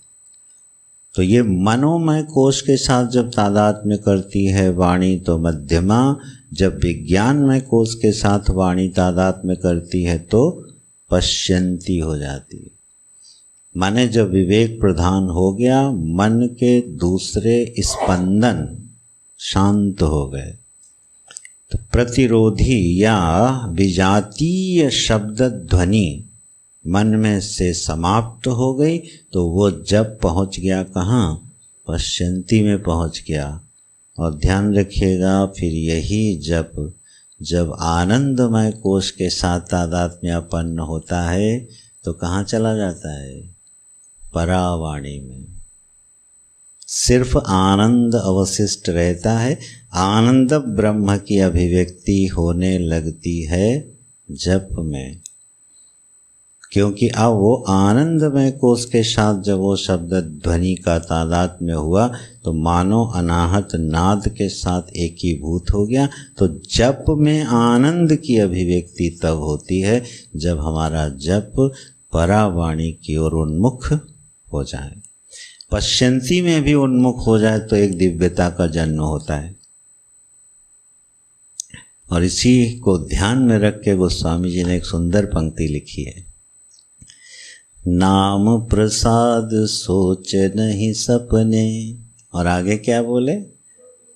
तो ये मनोमय कोश के साथ जब तादात्म्य करती है वाणी तो मध्यमा, जब विज्ञानमय कोश के साथ वाणी तादात्म्य करती है तो पश्यंती हो जाती है। माने जब विवेक प्रधान हो गया, मन के दूसरे स्पंदन शांत हो गए, तो प्रतिरोधी या विजातीय शब्द ध्वनि मन में से समाप्त हो गई, तो वो जब पहुंच गया कहाँ? पश्यंती में पहुंच गया। और ध्यान रखिएगा, फिर यही जब आनंदमय कोश के साथ तादात्म्यपन्न होता है तो कहाँ चला जाता है? परावाणी में। सिर्फ आनंद अवशिष्ट रहता है, आनंद ब्रह्म की अभिव्यक्ति होने लगती है जप में, क्योंकि अब वो आनंदमय कोश के साथ जब वो शब्द ध्वनि का तादात्म्य हुआ तो मानो अनाहत नाद के साथ एकीभूत हो गया। तो जप में आनंद की अभिव्यक्ति तब होती है जब हमारा जप परावाणी की ओर उन्मुख हो जाए, पश्यंती में भी उन्मुख हो जाए तो एक दिव्यता का जन्म होता है। और इसी को ध्यान में रख के गोस्वामी जी ने एक सुंदर पंक्ति लिखी है, नाम प्रसाद सोच नहीं सपने, और आगे क्या बोले?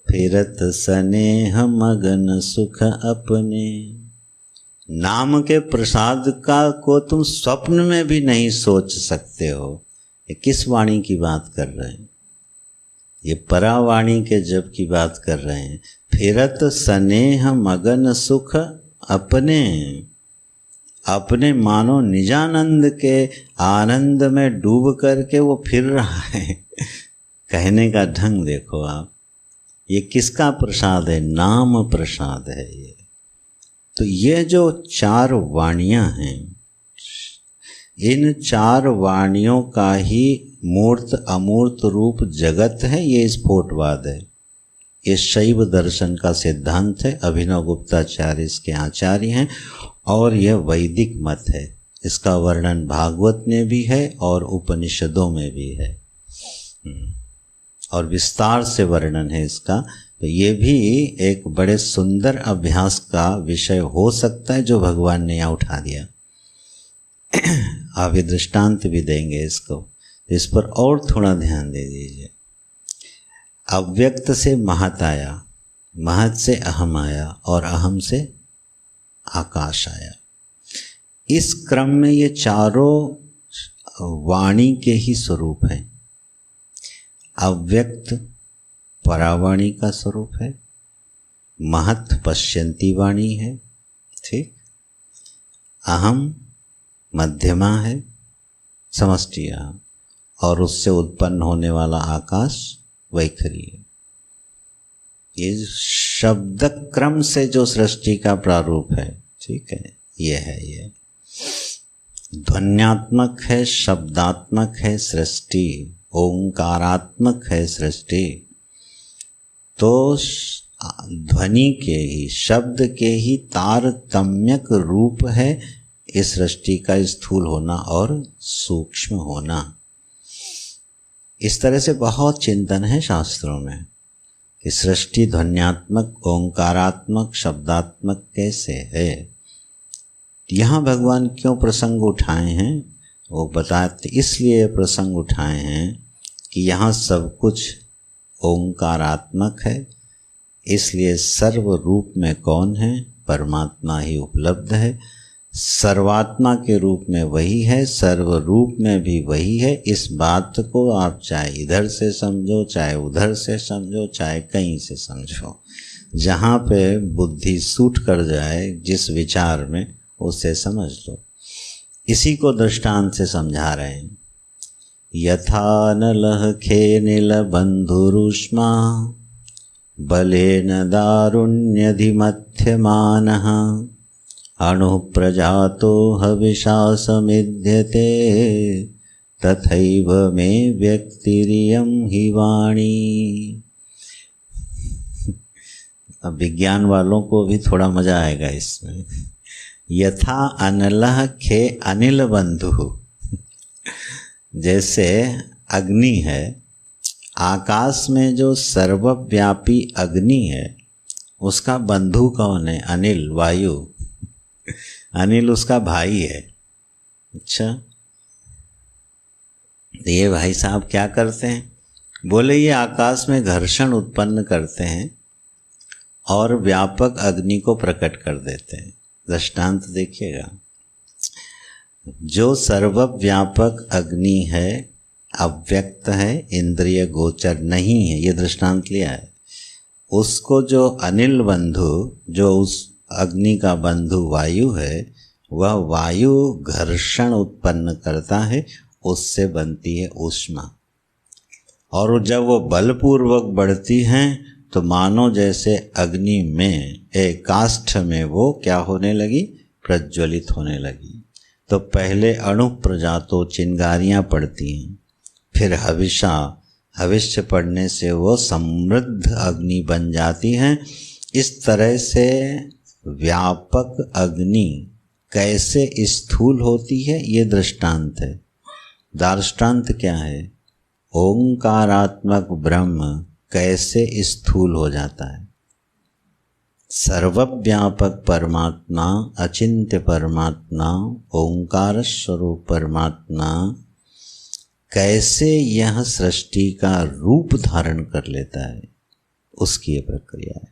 फिरत स्नेह मगन सुख अपने। नाम के प्रसाद का को तुम स्वप्न में भी नहीं सोच सकते हो। ये किस वाणी की बात कर रहे हैं? ये परावाणी के जप की बात कर रहे हैं। फिरत स्नेह मगन सुख अपने, अपने मानो निजानंद के आनंद में डूब करके वो फिर रहा है। कहने का ढंग देखो आप, ये किसका प्रसाद है? नाम प्रसाद है ये। तो ये जो चार वाणियां हैं, इन चार वाणियों का ही मूर्त अमूर्त रूप जगत है, ये स्फोटवाद है। ये शैव दर्शन का सिद्धांत है। अभिनव गुप्ताचार्य इसके आचार्य हैं और यह वैदिक मत है। इसका वर्णन भागवत में भी है और उपनिषदों में भी है और विस्तार से वर्णन है इसका। तो ये भी एक बड़े सुंदर अभ्यास का विषय हो सकता है जो भगवान ने यहाँ उठा दिया। आप ये दृष्टांत भी देंगे इसको, तो इस पर और थोड़ा ध्यान दे दीजिए। अव्यक्त से महत आया, महत से अहम आया और अहम से आकाश आया। इस क्रम में ये चारों वाणी के ही स्वरूप हैं। अव्यक्त परावाणी का स्वरूप है, महत पश्यंती वाणी है, ठीक, अहम मध्यमा है, समष्टि अहम, और उससे उत्पन्न होने वाला आकाश वैखरी है। ये शब्द क्रम से जो सृष्टि का प्रारूप है, ठीक है, ये है। ये ध्वन्यात्मक है, शब्दात्मक है सृष्टि, ओंकारात्मक है सृष्टि। तो ध्वनि के ही, शब्द के ही तारतम्यक रूप है इस सृष्टि का स्थूल होना और सूक्ष्म होना। इस तरह से बहुत चिंतन है शास्त्रों में कि सृष्टि ध्वन्यात्मक, ओंकारात्मक, शब्दात्मक कैसे है। यहाँ भगवान क्यों प्रसंग उठाए हैं वो बताते, इसलिए प्रसंग उठाए हैं कि यहाँ सब कुछ ओंकारात्मक है। इसलिए सर्व रूप में कौन है? परमात्मा ही उपलब्ध है। सर्वात्मा के रूप में वही है, सर्व रूप में भी वही है। इस बात को आप चाहे इधर से समझो, चाहे उधर से समझो, चाहे कहीं से समझो, जहाँ पे बुद्धि सूट कर जाए जिस विचार में, उसे समझ लो। इसी को दृष्टांत से समझा रहे हैं। यथा नलः खे नील बंधुरुष्मा बलेन दारुण्यधिमथ्यमानः अणु प्रजातो हविषा समिध्यते तथैव मे व्यक्तिरियं हि वाणी। अब विज्ञान वालों को भी थोड़ा मजा आएगा इसमें। यथा अनलः खे अनिल बंधु, जैसे अग्नि है, आकाश में जो सर्वव्यापी अग्नि है उसका बंधु कौन है? अनिल, वायु। अनिल उसका भाई है। अच्छा, ये भाई साहब क्या करते हैं? बोले ये आकाश में घर्षण उत्पन्न करते हैं और व्यापक अग्नि को प्रकट कर देते हैं। दृष्टांत देखिएगा। जो सर्वव्यापक अग्नि है, अव्यक्त है, इंद्रिय गोचर नहीं है, ये दृष्टांत लिया है। उसको जो अनिल बंधु, जो उस अग्नि का बंधु वायु है, वह वायु घर्षण उत्पन्न करता है, उससे बनती है ऊष्मा। और जब वो बलपूर्वक बढ़ती हैं तो मानो जैसे अग्नि में, एक काष्ठ में वो क्या होने लगी? प्रज्वलित होने लगी। तो पहले अणु प्रजातो, चिंगारियाँ पड़ती हैं, फिर हविषा, हविष्य पड़ने से वो समृद्ध अग्नि बन जाती हैं। इस तरह से व्यापक अग्नि कैसे स्थूल होती है, ये दृष्टांत है। दृष्टांत क्या है? ओंकारात्मक ब्रह्म कैसे स्थूल हो जाता है। सर्वव्यापक परमात्मा, अचिंत्य परमात्मा, ओंकार स्वरूप परमात्मा कैसे यह सृष्टि का रूप धारण कर लेता है, उसकी ये प्रक्रिया है।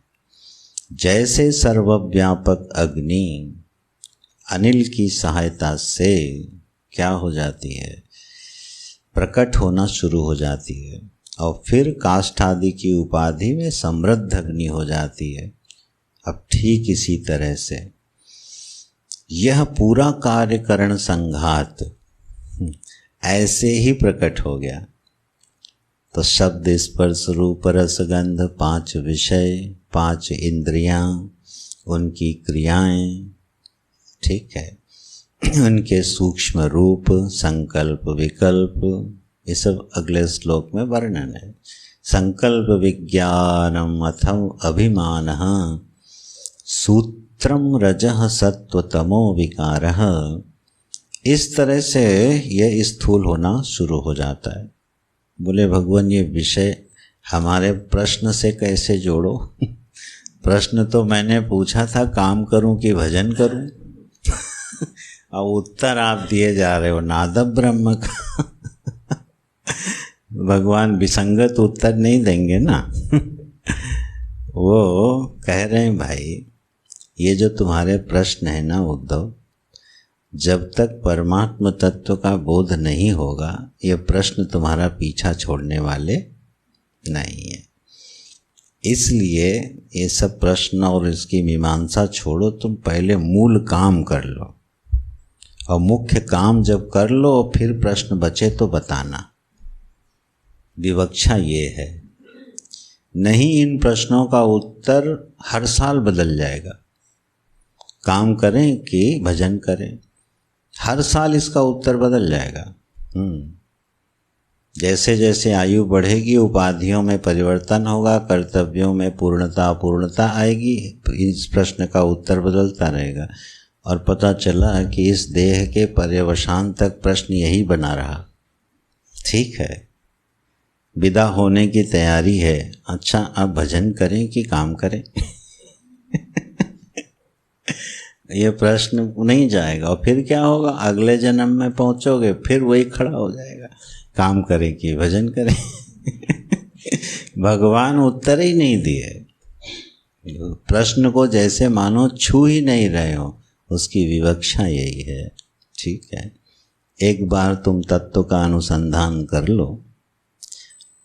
जैसे सर्वव्यापक अग्नि अनिल की सहायता से क्या हो जाती है? प्रकट होना शुरू हो जाती है और फिर काष्ठ आदि की उपाधि में समृद्ध अग्नि हो जाती है। अब ठीक इसी तरह से यह पूरा कार्यकरण संघात ऐसे ही प्रकट हो गया। तो शब्द, स्पर्श, रूप, रस, गंध, 5 विषय, 5 इंद्रियां, उनकी क्रियाएं, ठीक है, उनके सूक्ष्म रूप, संकल्प, विकल्प, ये सब अगले श्लोक में वर्णन है। संकल्प विज्ञानम अथम अभिमानः सूत्रम रजः सत्वतमो विकारः। इस तरह से यह स्थूल होना शुरू हो जाता है। बोले भगवान ये विषय हमारे प्रश्न से कैसे जोड़ो? प्रश्न तो मैंने पूछा था काम करूं कि भजन करूं और उत्तर आप दिए जा रहे हो नाद ब्रह्म का। भगवान विसंगत उत्तर नहीं देंगे ना। वो कह रहे हैं भाई ये जो तुम्हारे प्रश्न है ना उद्धव, जब तक परमात्म तत्व का बोध नहीं होगा ये प्रश्न तुम्हारा पीछा छोड़ने वाले नहीं है। इसलिए ये सब प्रश्न और इसकी मीमांसा छोड़ो, तुम पहले मूल काम कर लो और मुख्य काम जब कर लो फिर प्रश्न बचे तो बताना। विवक्षा ये है, नहीं इन प्रश्नों का उत्तर हर साल बदल जाएगा। काम करें कि भजन करें, हर साल इसका उत्तर बदल जाएगा। जैसे जैसे आयु बढ़ेगी उपाधियों में परिवर्तन होगा, कर्तव्यों में पूर्णता अपूर्णता आएगी, इस प्रश्न का उत्तर बदलता रहेगा। और पता चला कि इस देह के पर्यवसान तक प्रश्न यही बना रहा। ठीक है, विदा होने की तैयारी है, अच्छा अब भजन करें कि काम करें? ये प्रश्न नहीं जाएगा। और फिर क्या होगा, अगले जन्म में पहुंचोगे फिर वही खड़ा हो जाएगा, काम करें कि भजन करें। भगवान उत्तर ही नहीं दिए, प्रश्न को जैसे मानो छू ही नहीं रहे हो, उसकी विवक्षा यही है। ठीक है, एक बार तुम तत्व का अनुसंधान कर लो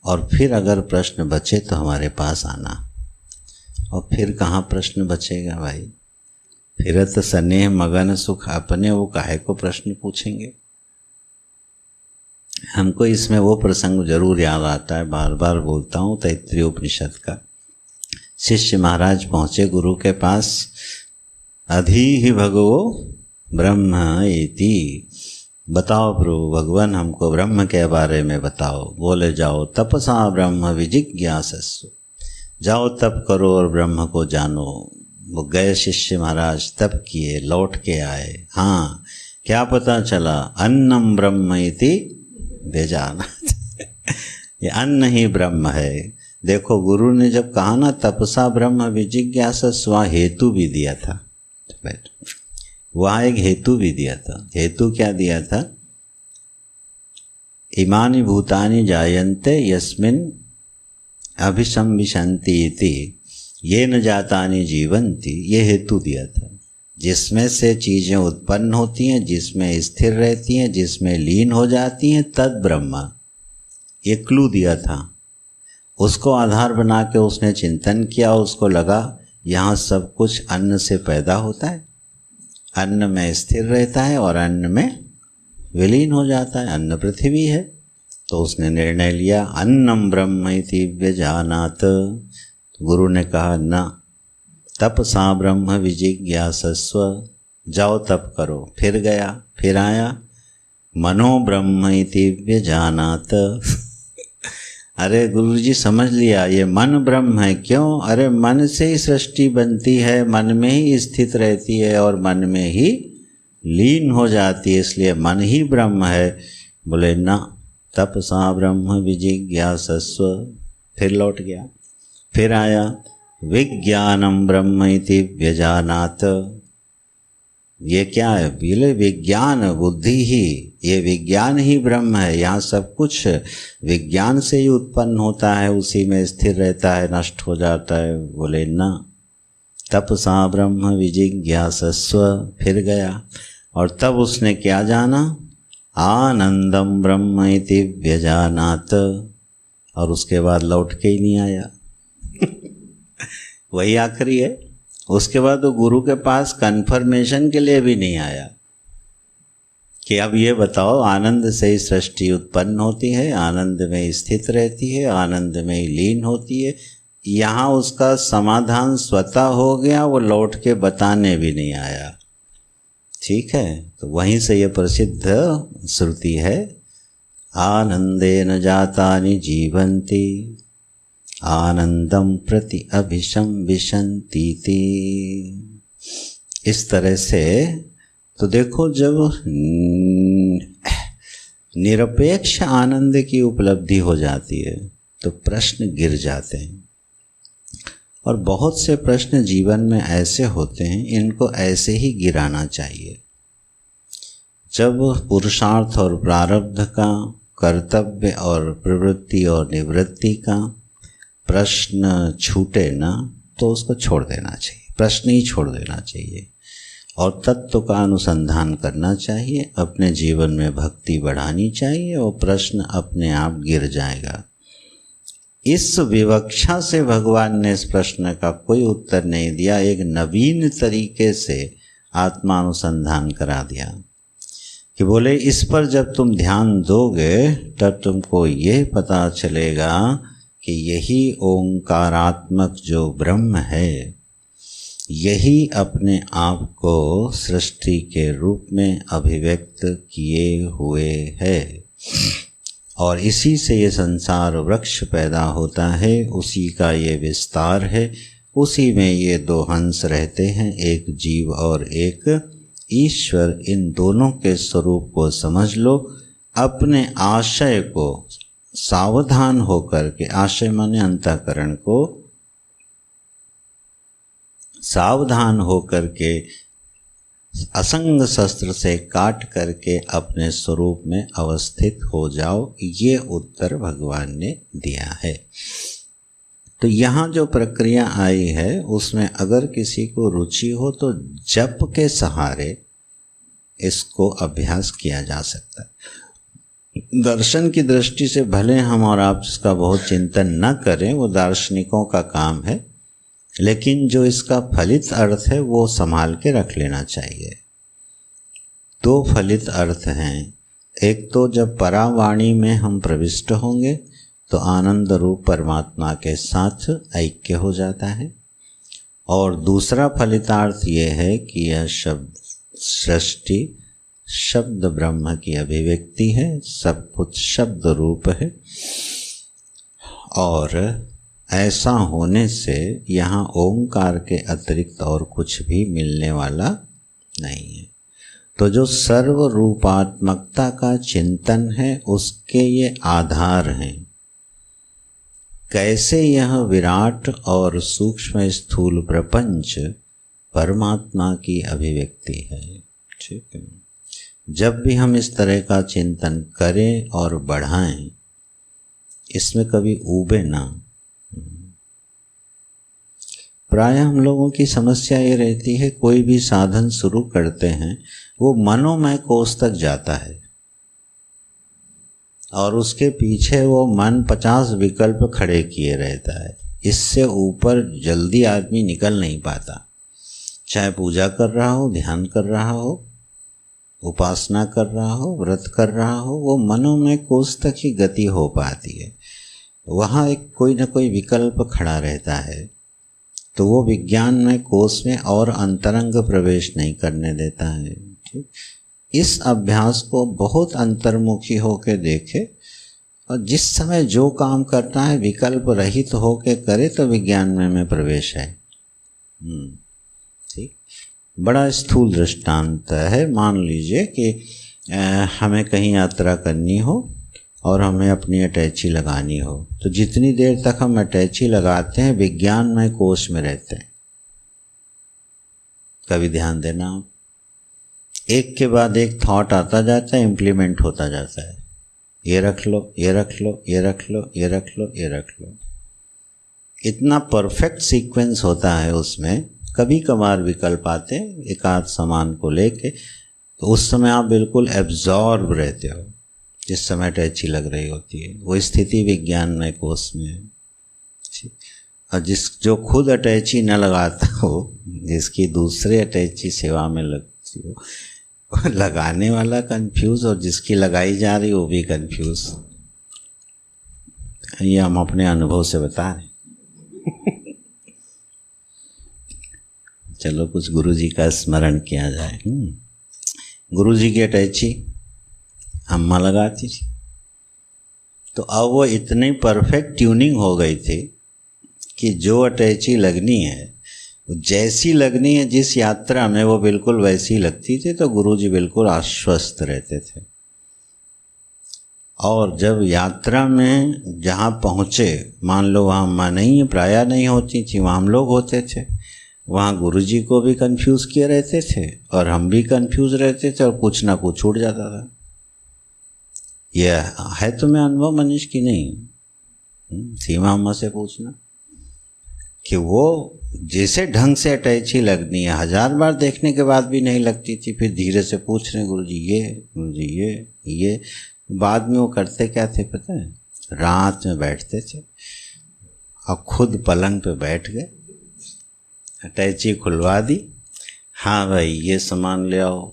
और फिर अगर प्रश्न बचे तो हमारे पास आना। और फिर कहाँ प्रश्न बचेगा भाई, फिरत स्नेह मगन सुख अपने, वो काहे को प्रश्न पूछेंगे। हमको इसमें वो प्रसंग जरूर याद आता है, बार बार बोलता हूँ, तैत्तिरीय उपनिषद का। शिष्य महाराज पहुँचे गुरु के पास, अधि भगवो ब्रह्म इति, बताओ प्रभु भगवान हमको ब्रह्म के बारे में बताओ। बोले जाओ तपसा ब्रह्म विजिज्ञासस्व, जाओ तप करो और ब्रह्म को जानो। वो गए शिष्य महाराज, तप किए, लौट के आए। हाँ, क्या पता चला, अन्नम ब्रह्म इति बेजानात। ये अन्न ही ब्रह्म है। देखो गुरु ने जब कहा ना तपसा ब्रह्म विजिज्ञासस्व, वहाँ हेतु भी दिया था, वहाँ एक हेतु भी दिया था। हेतु क्या दिया था, इमानि भूतानि जायन्ते यस्मिन् अभिसंविशन्ति इति येन जातानि जीवन्ति, ये हेतु दिया था। जिसमें से चीज़ें उत्पन्न होती हैं, जिसमें स्थिर रहती हैं, जिसमें लीन हो जाती हैं, तद ब्रह्म, ये क्लू दिया था। उसको आधार बना के उसने चिंतन किया, उसको लगा यहाँ सब कुछ अन्न से पैदा होता है, अन्न में स्थिर रहता है और अन्न में विलीन हो जाता है, अन्न पृथ्वी है। तो उसने निर्णय लिया अन्नम ब्रह्म इति व्यजानात। गुरु ने कहा न, तपसा ब्रह्म विजिज्ञासस्व, जाओ तप करो। फिर गया, फिर आया, मनो ब्रह्म इति व्यजानात। अरे गुरुजी समझ लिया, ये मन ब्रह्म है। क्यों? अरे मन से ही सृष्टि बनती है, मन में ही स्थित रहती है और मन में ही लीन हो जाती है, इसलिए मन ही ब्रह्म है। बोले ना, तपसा ब्रह्म विजिज्ञासस्व। फिर लौट गया, फिर आया, विज्ञानम ब्रह्म इति व्यजानात। ये क्या है? बोले विज्ञान, बुद्धि ही, ये विज्ञान ही ब्रह्म है। यहाँ सब कुछ विज्ञान से ही उत्पन्न होता है, उसी में स्थिर रहता है, नष्ट हो जाता है। बोले ना, तपसा ब्रह्म विजिज्ञासस्व। फिर गया और तब उसने क्या जाना, आनंदम ब्रह्म इति व्यजानात। और उसके बाद लौट के ही नहीं आया। वही आखिरी है। उसके बाद वो गुरु के पास कन्फर्मेशन के लिए भी नहीं आया कि अब ये बताओ, आनंद से ही सृष्टि उत्पन्न होती है, आनंद में स्थित रहती है, आनंद में ही लीन होती है। यहाँ उसका समाधान स्वतः हो गया, वो लौट के बताने भी नहीं आया। ठीक है, तो वहीं से ये प्रसिद्ध श्रुति है, आनंदेन जातानि जीवन्ति आनंदम प्रति अभिशंविशन्ति। इस तरह से तो देखो, जब निरपेक्ष आनंद की उपलब्धि हो जाती है तो प्रश्न गिर जाते हैं। और बहुत से प्रश्न जीवन में ऐसे होते हैं, इनको ऐसे ही गिराना चाहिए। जब पुरुषार्थ और प्रारब्ध का, कर्तव्य और प्रवृत्ति और निवृत्ति का प्रश्न छूटे ना, तो उसको छोड़ देना चाहिए, प्रश्न ही छोड़ देना चाहिए और तत्व का अनुसंधान करना चाहिए। अपने जीवन में भक्ति बढ़ानी चाहिए और प्रश्न अपने आप गिर जाएगा। इस विवक्षा से भगवान ने इस प्रश्न का कोई उत्तर नहीं दिया, एक नवीन तरीके से आत्मानुसंधान करा दिया कि बोले इस पर जब तुम ध्यान दोगे तब तुमको ये पता चलेगा कि यही ओंकारात्मक जो ब्रह्म है, यही अपने आप को सृष्टि के रूप में अभिव्यक्त किए हुए है और इसी से ये संसार वृक्ष पैदा होता है, उसी का ये विस्तार है, उसी में ये दो हंस रहते हैं, एक जीव और एक ईश्वर। इन दोनों के स्वरूप को समझ लो, अपने आशय को सावधान होकर के, आशय माने अंतःकरण को सावधान होकर के असंग शस्त्र से काट करके अपने स्वरूप में अवस्थित हो जाओ। ये उत्तर भगवान ने दिया है। तो यहाँ जो प्रक्रिया आई है उसमें अगर किसी को रुचि हो तो जप के सहारे इसको अभ्यास किया जा सकता है। दर्शन की दृष्टि से भले हम और आप इसका बहुत चिंतन न करें, वो दार्शनिकों का काम है, लेकिन जो इसका फलित अर्थ है वो संभाल के रख लेना चाहिए। दो फलित अर्थ हैं, एक तो जब परावाणी में हम प्रविष्ट होंगे तो आनंद रूप परमात्मा के साथ ऐक्य हो जाता है, और दूसरा फलितार्थ ये है कि यह शब्द सृष्टि शब्द ब्रह्म की अभिव्यक्ति है, सब कुछ शब्द रूप है, और ऐसा होने से यहाँ ओंकार के अतिरिक्त और कुछ भी मिलने वाला नहीं है। तो जो सर्व रूपात्मकता का चिंतन है उसके ये आधार हैं। कैसे यह विराट और सूक्ष्म स्थूल प्रपंच परमात्मा की अभिव्यक्ति है। ठीक है, जब भी हम इस तरह का चिंतन करें और बढ़ाएं, इसमें कभी ऊबे ना। प्राय हम लोगों की समस्या ये रहती है, कोई भी साधन शुरू करते हैं वो मनोमय कोष तक जाता है और उसके पीछे वो मन 50 विकल्प खड़े किए रहता है। इससे ऊपर जल्दी आदमी निकल नहीं पाता। चाहे पूजा कर रहा हो, ध्यान कर रहा हो, उपासना कर रहा हो, व्रत कर रहा हो, वो मनोमय कोष तक ही गति हो पाती है। वहाँ एक कोई ना कोई विकल्प खड़ा रहता है, तो वो विज्ञान में कोष में और अंतरंग प्रवेश नहीं करने देता है। ठीक, इस अभ्यास को बहुत अंतर्मुखी होकर देखे और जिस समय जो काम करना है विकल्प रहित तो होके करे तो विज्ञान में प्रवेश है। ठीक, बड़ा स्थूल दृष्टांत है। मान लीजिए कि हमें कहीं यात्रा करनी हो और हमें अपनी अटैची लगानी हो, तो जितनी देर तक हम अटैची लगाते हैं विज्ञान में कोष में रहते हैं। कभी ध्यान देना, एक के बाद एक थॉट आता जाता है, इम्प्लीमेंट होता जाता है। ये रख लो, ये रख लो, ये रख लो, ये रख लो, ये रख लो। इतना परफेक्ट सीक्वेंस होता है उसमें। कभी कभार विकल्प आते हैं एक आध सामान को लेके, तो उस समय आप बिल्कुल एब्जॉर्ब रहते हो जिस समय अटैची लग रही होती है। वो स्थिति विज्ञान में कोष में है। और जो खुद अटैची न लगाता हो, जिसकी दूसरे अटैची सेवा में लगती हो, लगाने वाला कंफ्यूज और जिसकी लगाई जा रही वो भी कंफ्यूज। ये हम अपने अनुभव से बता रहे। चलो कुछ गुरु जी का स्मरण किया जाए। गुरुजी की अटैची अम्मा लगाती थी। तो अब वो इतनी परफेक्ट ट्यूनिंग हो गई थी कि जो अटैची लगनी है, जैसी लगनी है जिस यात्रा में, वो बिल्कुल वैसी लगती थी। तो गुरुजी बिल्कुल आश्वस्त रहते थे। और जब यात्रा में जहाँ पहुँचे, मान लो वहाँ अम्मा नहीं, प्रायः नहीं होती थी, वहाँ हम लोग होते थे, वहाँ गुरुजी को भी कंफ्यूज किए रहते थे और हम भी कंफ्यूज रहते थे और कुछ ना कुछ छूट जाता था। यह है तुम्हें अनुभव मनीष की नहीं? सीमा अम्मा से पूछना कि वो जैसे ढंग से अटैची लगनी है, 1000 बार देखने के बाद भी नहीं लगती थी। फिर धीरे से पूछ रहे गुरुजी ये, गुरुजी ये। बाद में वो करते क्या थे पता है? रात में बैठते थे और खुद पलंग पे बैठ गए, अटैची खुलवा दी। हाँ भाई ये सामान ले आओ,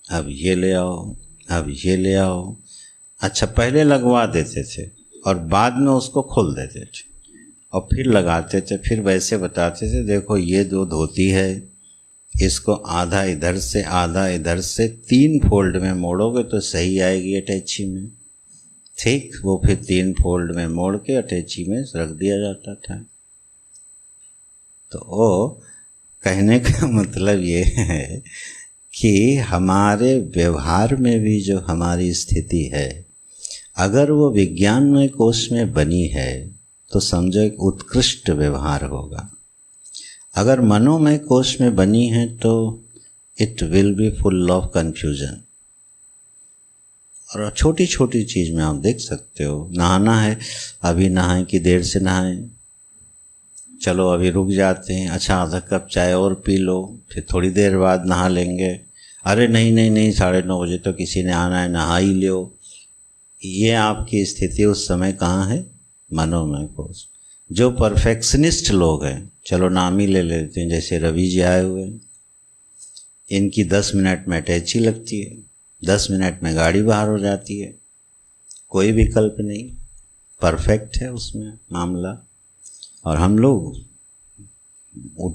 अब ये ले आओ, अब ये ले आओ। अच्छा, पहले लगवा देते थे और बाद में उसको खोल देते थे और फिर लगाते थे। फिर वैसे बताते थे, देखो ये जो धोती है, इसको आधा इधर से आधा इधर से 3 फोल्ड में मोड़ोगे तो सही आएगी अटैची में। ठीक, वो फिर 3 फोल्ड में मोड़ के अटैची में रख दिया जाता था। तो वो कहने का मतलब ये है कि हमारे व्यवहार में भी जो हमारी स्थिति है, अगर वो विज्ञानमय कोश में बनी है तो समझो एक उत्कृष्ट व्यवहार होगा। अगर मनोमय कोश में बनी है तो it will be full of confusion. और छोटी छोटी चीज़ में आप देख सकते हो, नहाना है, अभी नहाएं कि देर से नहाएं, चलो अभी रुक जाते हैं, अच्छा आधा कप चाय और पी लो, फिर थोड़ी देर बाद नहा लेंगे, अरे नहीं नहीं नहीं 9:30 बजे तो किसी ने आना है, नहा ही लो। ये आपकी स्थिति उस समय कहाँ है? मनोमय कोश। जो परफेक्शनिस्ट लोग हैं, चलो नाम ही ले लेते हैं, जैसे रवि जी आए हुए हैं, इनकी 10 मिनट में अटैची लगती है, 10 मिनट में गाड़ी बाहर हो जाती है, कोई विकल्प नहीं, परफेक्ट है उसमें मामला। और हम लोग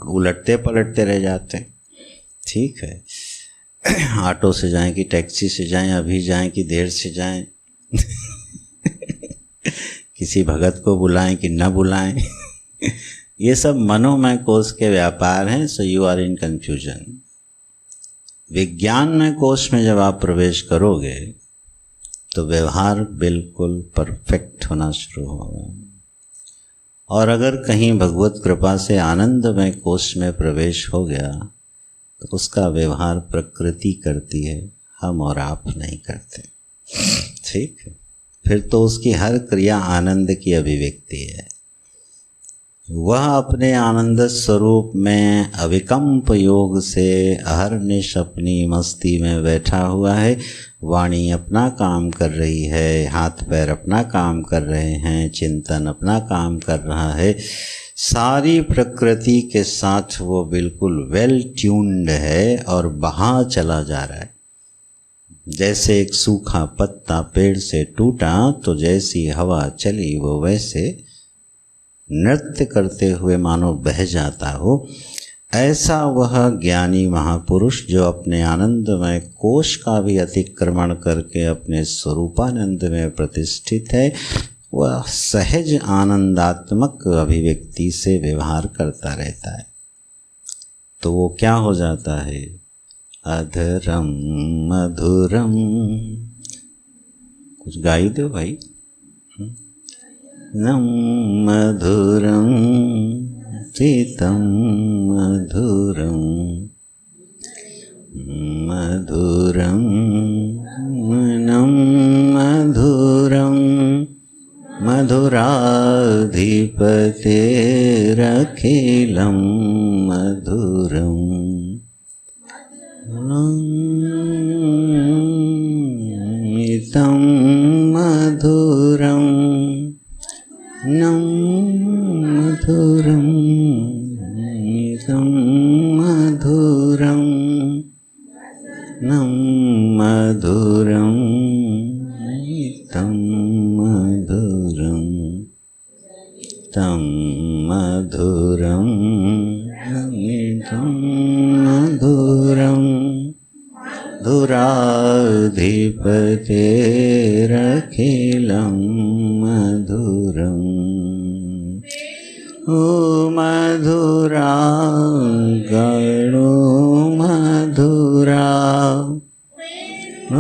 उलटते पलटते रह जाते हैं। ठीक है, ऑटो से जाएं कि टैक्सी से जाएं, अभी जाएं कि देर से जाएं, किसी भगत को बुलाएं कि न बुलाएं। ये सब मनोमय कोश के व्यापार हैं। So you are in confusion. विज्ञानमय कोश में जब आप प्रवेश करोगे तो व्यवहार बिल्कुल परफेक्ट होना शुरू होगा। और अगर कहीं भगवत कृपा से आनंदमय कोश में प्रवेश हो गया तो उसका व्यवहार प्रकृति करती है, हम और आप नहीं करते। ठीक है, फिर तो उसकी हर क्रिया आनंद की अभिव्यक्ति है। वह अपने आनंद स्वरूप में अविकम्प योग से अहर्निश अपनी मस्ती में बैठा हुआ है। वाणी अपना काम कर रही है, हाथ पैर अपना काम कर रहे हैं, चिंतन अपना काम कर रहा है। सारी प्रकृति के साथ वो बिल्कुल वेल ट्यून्ड है और बहा चला जा रहा है। जैसे एक सूखा पत्ता पेड़ से टूटा तो जैसी हवा चली वो वैसे नृत्य करते हुए मानो बह जाता हो, ऐसा वह ज्ञानी महापुरुष जो अपने आनंदमय कोश का भी अतिक्रमण करके अपने स्वरूपानंद में प्रतिष्ठित है, वह सहज आनंदात्मक अभिव्यक्ति से व्यवहार करता रहता है। तो वो क्या हो जाता है? अधरम मधुरम। कुछ गाई दो भाई। नम मधुरम प्रीतम मधुरम, मधुरम नम मधुरम, मधुराधिपतेरखिलं मधुरम। इतं मधुरं नं मधुरं, इतं मधुरं नं मधुरं, इतं मधुरं तं मधुरं, इतं मधुरं, मधुराधिपतेरखिलं मधुराधिपतेरखिलं मधुरम् ओ मधुरा गणो मधुरा ओ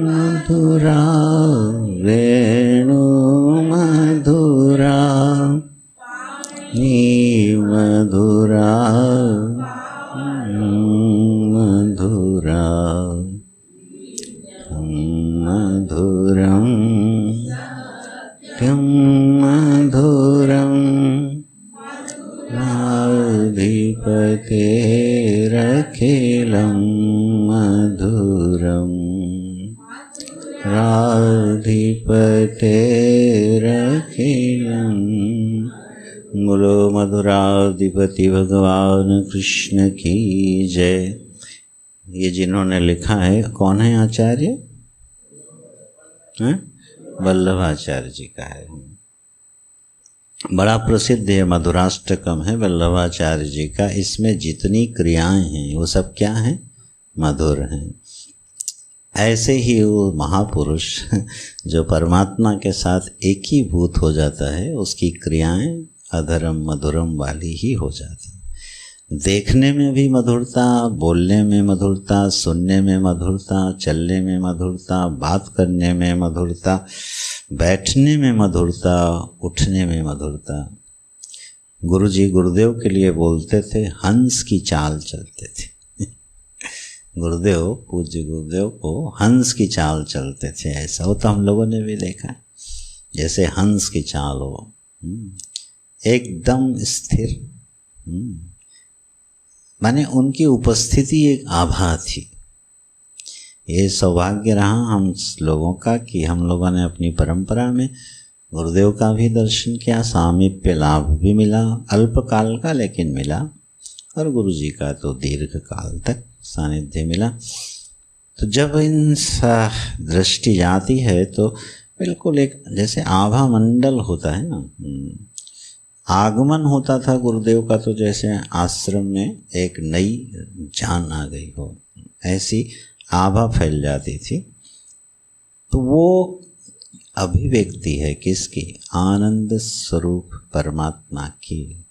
मधुरा वेणु मधुरा नी मधुरा मधुरा मधुरं त्यं मधुरं राधिपतेरखिलं मधुरम् राधिपतेरखिलं। बोलो मधुराधिपति भगवान कृष्ण की जय। ये जिन्होंने लिखा है कौन है आचार्य? वल्लभाचार्य जी का है। बड़ा प्रसिद्ध है, मधुराष्टकम है वल्लभाचार्य जी का। इसमें जितनी क्रियाएं हैं वो सब क्या हैं? मधुर हैं। ऐसे ही वो महापुरुष जो परमात्मा के साथ एक ही भूत हो जाता है, उसकी क्रियाएं अधरम मधुरम वाली ही हो जाती। देखने में भी मधुरता, बोलने में मधुरता, सुनने में मधुरता, चलने में मधुरता, बात करने में मधुरता, बैठने में मधुरता, उठने में मधुरता। गुरुजी गुरुदेव के लिए बोलते थे हंस की चाल चलते थे। गुरुदेव, पूज्य गुरुदेव को हंस की चाल चलते थे। ऐसा हो तो हम लोगों ने भी देखा, जैसे हंस की चाल हो, एकदम स्थिर। माने उनकी उपस्थिति एक आभा थी। ये सौभाग्य रहा हम लोगों का कि हम लोगों ने अपनी परंपरा में गुरुदेव का भी दर्शन किया, सामीप्य लाभ भी मिला, अल्पकाल का लेकिन मिला, और गुरु जी का तो दीर्घ काल तक सानिध्य मिला। तो जब इन दृष्टि जाती है तो बिल्कुल एक जैसे आभा मंडल होता है ना, आगमन होता था गुरुदेव का, तो जैसे आश्रम में एक नई जान आ गई हो, ऐसी आभा फैल जाती थी। तो वो अभिव्यक्ति है किसकी? आनंद स्वरूप परमात्मा की।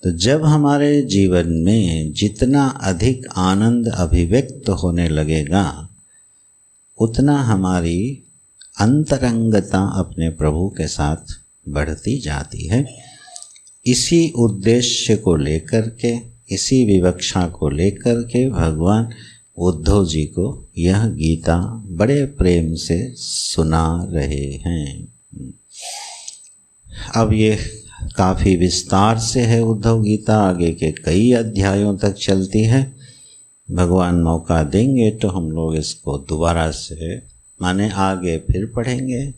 तो जब हमारे जीवन में जितना अधिक आनंद अभिव्यक्त होने लगेगा, उतना हमारी अंतरंगता अपने प्रभु के साथ बढ़ती जाती है। इसी उद्देश्य को लेकर के, इसी विवक्षा को लेकर के भगवान उद्धव जी को यह गीता बड़े प्रेम से सुना रहे हैं। अब ये काफ़ी विस्तार से है उद्धव गीता, आगे के कई अध्यायों तक चलती है। भगवान मौका देंगे तो हम लोग इसको दोबारा से माने आगे फिर पढ़ेंगे।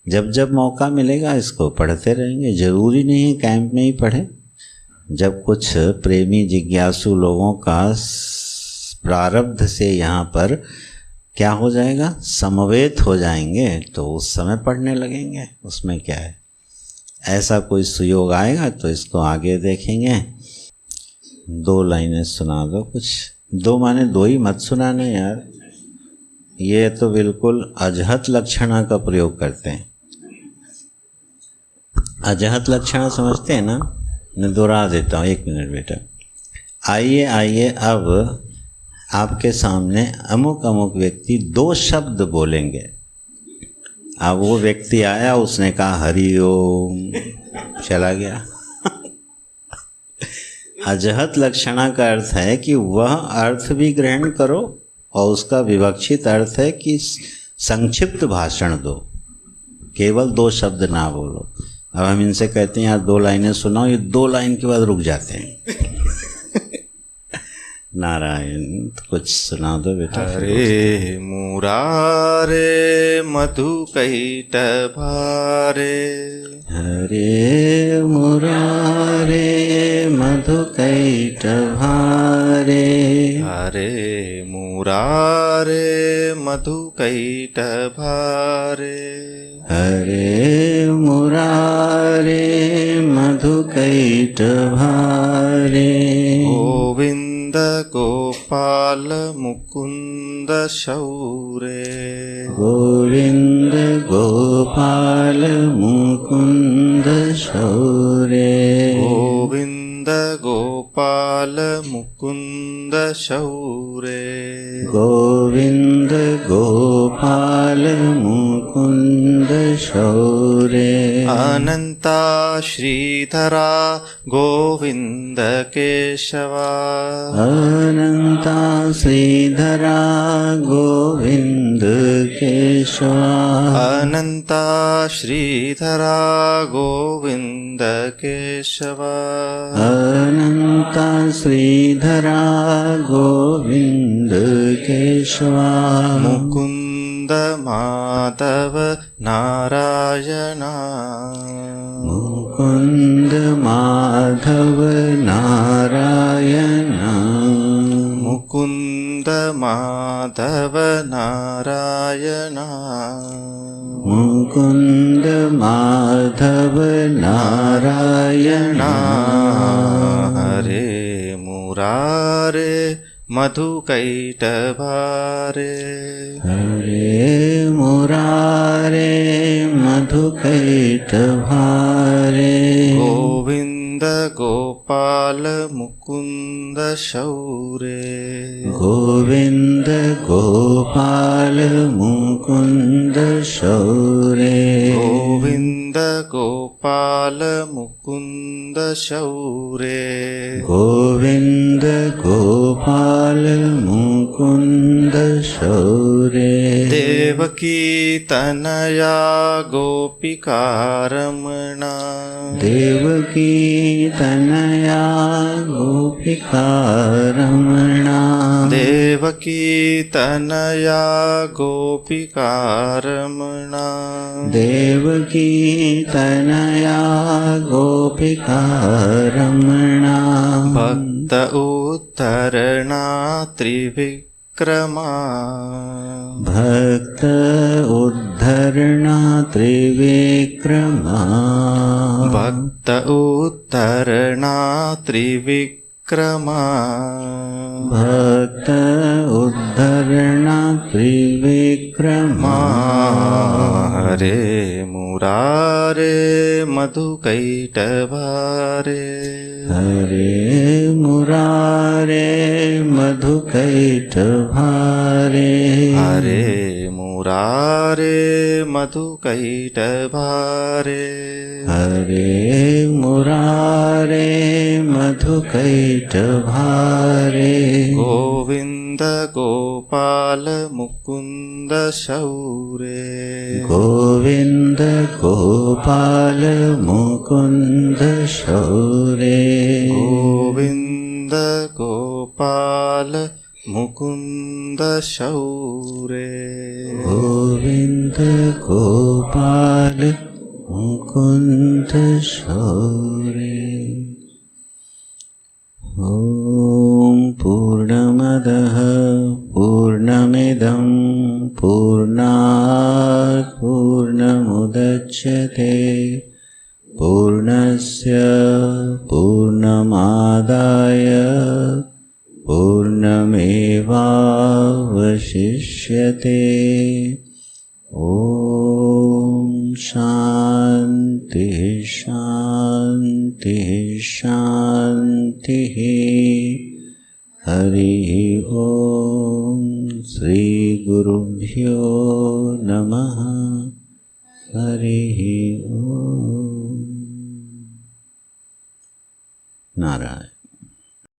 जब जब मौका मिलेगा इसको पढ़ते रहेंगे। ज़रूरी नहीं है कैंप में ही पढ़ें। जब कुछ प्रेमी जिज्ञासु लोगों का प्रारब्ध से यहाँ पर क्या हो जाएगा, समवेत हो जाएंगे, तो उस समय पढ़ने लगेंगे। उसमें क्या है, ऐसा कोई सुयोग आएगा तो इसको आगे देखेंगे। 2 लाइनें सुना दो कुछ। 2 माने 2 ही मत सुनाना यार, ये तो बिल्कुल अजहत लक्षणा का प्रयोग करते हैं। अजहत लक्षणा समझते हैं ना? मैं दोहरा देता हूँ, 1 मिनट बेटा। आइए आइए, अब आपके सामने अमुक अमुक व्यक्ति 2 शब्द बोलेंगे। अब वो व्यक्ति आया, उसने कहा हरि ओम, चला गया। अजहत लक्षणा का अर्थ है कि वह अर्थ भी ग्रहण करो, और उसका विवक्षित अर्थ है कि संक्षिप्त भाषण दो, केवल 2 शब्द ना बोलो। अब हम इनसे कहते हैं यार 2 लाइनें सुनाओ, ये 2 लाइन के बाद रुक जाते हैं। नारायण, तो कुछ सुना दो बेटा। हरे मुरारे मधुकैट भारे, हरे मुरारे मधुकैट भारे, हरे मुरारे मधुकैट भारे, हरे मुरारे मधुकैट भारे, गोविंद गोपाल गोपाल मुकुंद शौरे गोविंद गोपाल मुकुंद शौरे गोविंद गोपाल मुकुंद शौरे गोविंद गोपाल मुकुंद शौरे अनंता श्रीधरा गोविंद केशवा अनंता श्रीधरा गोविंद केशवा अनंता श्रीधरा गोविंद केशवा अनंता श्रीधरा गोविंद केशवा मुकुंद माधव नारायणा मुकुंद माधव नारायणा मुकुंद माधव नारायणा मुकुंद माधव नारायणा हरे मुरारे मधुकैटभारे हरे मुरारे मधुकैटभारे गोविंद गोपाल मुकुंद शौरे गोविंद गोपाल मुकुंद शौरे गोविंद गोपाल मुकुंद शौरे गोविंद गोपाल मुकुंद शौरे देवकी तनया गोपिका रमणा देवकी तनया गोपिका रमणा देवकी तनया गोपिका रमणा देवकी तनया गोपिका रमणा भक्त उत्तरणा त्रिविक्रमा भक्त उद्धरणा त्रिविक्रमा भक्त उत्तरणा त्रिविक्रमा भक्त उद्धरणा त्रिविक्रमा हरे मुरारे मधुकैटभारे हरे मुरारे मधुकैटभारे हरे मुरारे मधुकैटभारे हरे मुरारे मधुकैटभारे गोविंद गोपाल मुकुंद शौरे गोविंद गोपाल मुकुंद शौरे गोविंद गोपाल मुकुंद शौरे गोविंद गोपाल मुकुंद शौरे ॐ पूर्णमदः पूर्णमिदं पूर्णात् पूर्णमुदच्यते पूर्णस्य पूर्णमादाय पूर्णमेवावशिष्यते ॐ शान्ति शान्ति शान्तिः हरि ॐ श्रीगुरुभ्यो नमः हरि ॐ नारायण।